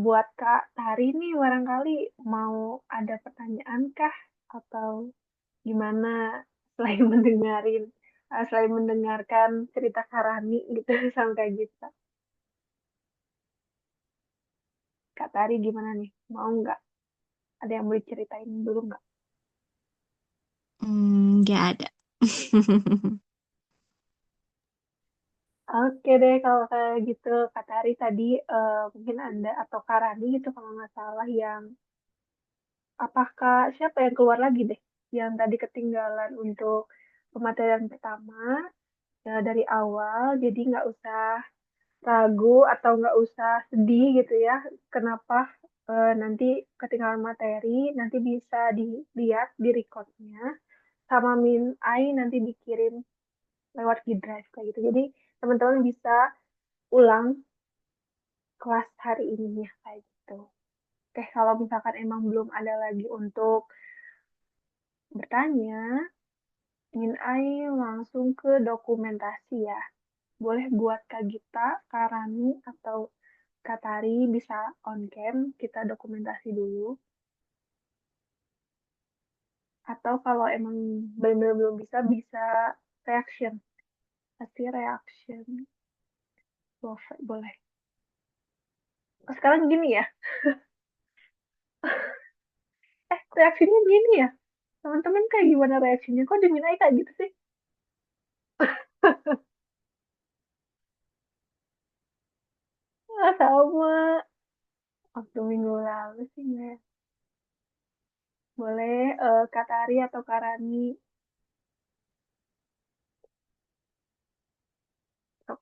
Buat Kak Tari nih, barangkali mau ada pertanyaan kah? Atau gimana selain selain mendengarkan cerita Kak Rani gitu sama Kak Gita. Kak Tari gimana nih? Mau nggak? Ada yang mau diceritain dulu nggak? Nggak ada. Oke deh, kalau kayak gitu, Kak Tari tadi mungkin Anda atau Kak Rani itu kalau nggak salah yang apakah siapa yang keluar lagi deh yang tadi ketinggalan untuk pematerian pertama dari awal, jadi nggak usah ragu atau nggak usah sedih gitu ya. Kenapa nanti ketinggalan materi, nanti bisa dilihat di recordnya sama Min Ai nanti dikirim lewat G-Drive kayak gitu. Jadi teman-teman bisa ulang kelas hari ini ya kayak gitu. Oke, kalau misalkan emang belum ada lagi untuk bertanya, Min Ai langsung ke dokumentasi ya. Boleh buat Kak Gita, Kak Rani, atau Kak Tari bisa on cam, kita dokumentasi dulu. Atau kalau emang benar-benar belum bisa, bisa reaction. Pasti reaction. Boleh. Oh, sekarang gini ya. Reaksinya gini ya. Teman-teman kayak gimana reaksinya? Kok diminai kayak gitu sih? Ah, sama. Waktu minggu lalu sih, nggak. Boleh Kak Tari atau Kak Rani.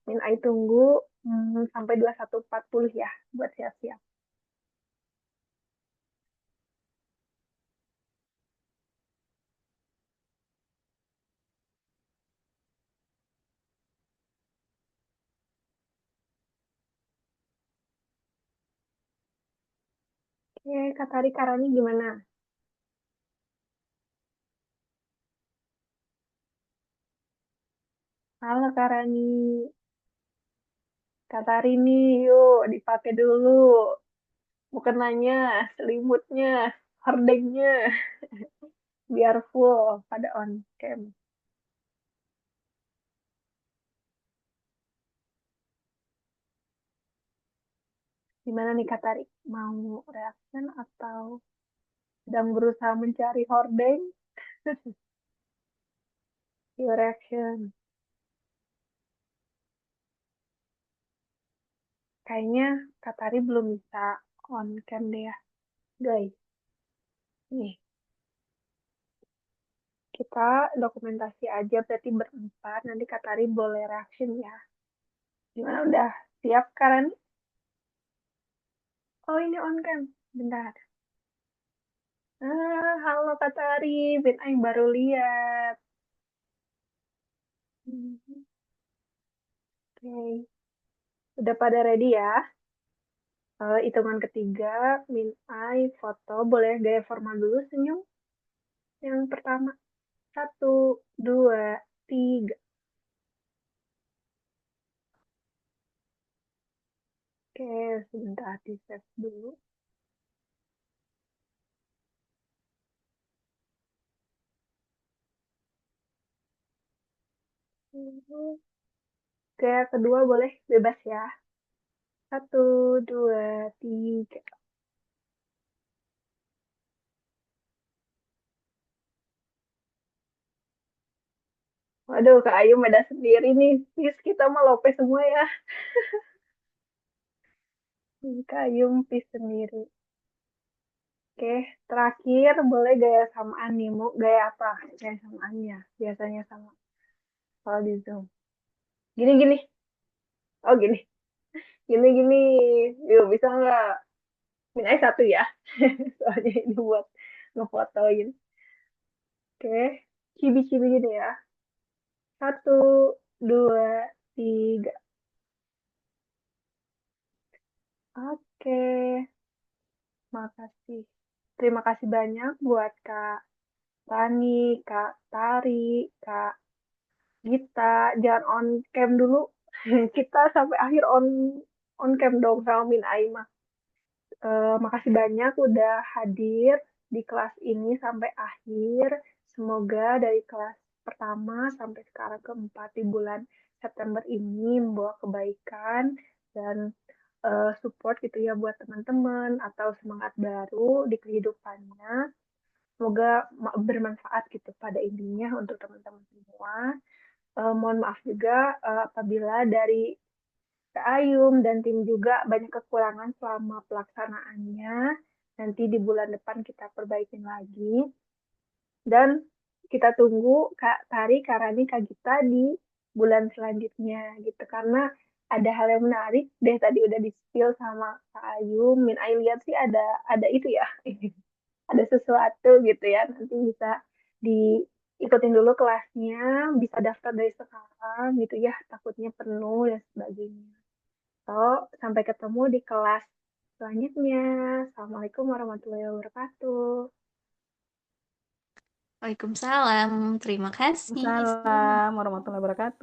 Min Ai tunggu sampai 21.40 ya buat siap-siap. Oke, Kak Tari, Kak Rani gimana? Halo Kak Rani. Kak Tari nih, yuk dipakai dulu. Bukan nanya, selimutnya, hordengnya, biar full pada on cam. Gimana nih Kak Tari? Mau reaction atau sedang berusaha mencari hordeng? Your reaction. Kayaknya Kak Tari belum bisa on cam deh ya, guys. Nih, kita dokumentasi aja berarti berempat. Nanti Kak Tari boleh reaction ya. Gimana udah siap Kak Rani? Oh ini on cam. Bentar. Halo Kak Tari, Ben Aing baru lihat. Mhm. Oke, udah pada ready ya? Hitungan ketiga, Min Ai foto, boleh gaya formal dulu senyum. Yang pertama, satu, dua, tiga. Oke, sebentar di save dulu. Oke, kedua boleh bebas ya. 1, 2, 3. Waduh, Kak Ayu ada sendiri nih. Please, kita mau lope semua ya. Kak Ayu please sendiri. Oke, terakhir boleh gaya samaan nih. Mau gaya apa? Gaya samaannya. Biasanya sama. Kalau di Zoom. Gini-gini. Oh, gini. Gini-gini. Yuk, bisa nggak? Min aja satu ya. Soalnya ini buat ngefotoin. Oke. Cibi-cibi gini ya. 1, 2, 3. Oke. Makasih. Terima kasih banyak buat Kak Rani, Kak Tari, Kak Gita. Jangan on cam dulu. Kita sampai akhir on cam dong sama Min Aima. Makasih banyak udah hadir di kelas ini sampai akhir. Semoga dari kelas pertama sampai sekarang keempat di bulan September ini membawa kebaikan dan support gitu ya buat teman-teman atau semangat baru di kehidupannya. Semoga bermanfaat gitu pada intinya untuk teman-teman semua. Mohon maaf juga apabila dari Kak Ayum dan tim juga banyak kekurangan selama pelaksanaannya. Nanti di bulan depan kita perbaikin lagi. Dan kita tunggu Kak Tari, Kak Rani, Kak Gita di bulan selanjutnya gitu. Karena ada hal yang menarik deh tadi udah di-spill sama Kak Ayum. Min Ayu lihat sih ada itu ya. Ada sesuatu gitu ya. Nanti bisa diikutin dulu kelasnya, bisa daftar dari sekarang gitu ya. Takutnya penuh dan sebagainya. So, sampai ketemu di kelas selanjutnya. Assalamualaikum warahmatullahi wabarakatuh. Waalaikumsalam. Terima kasih. Assalamualaikum warahmatullahi wabarakatuh.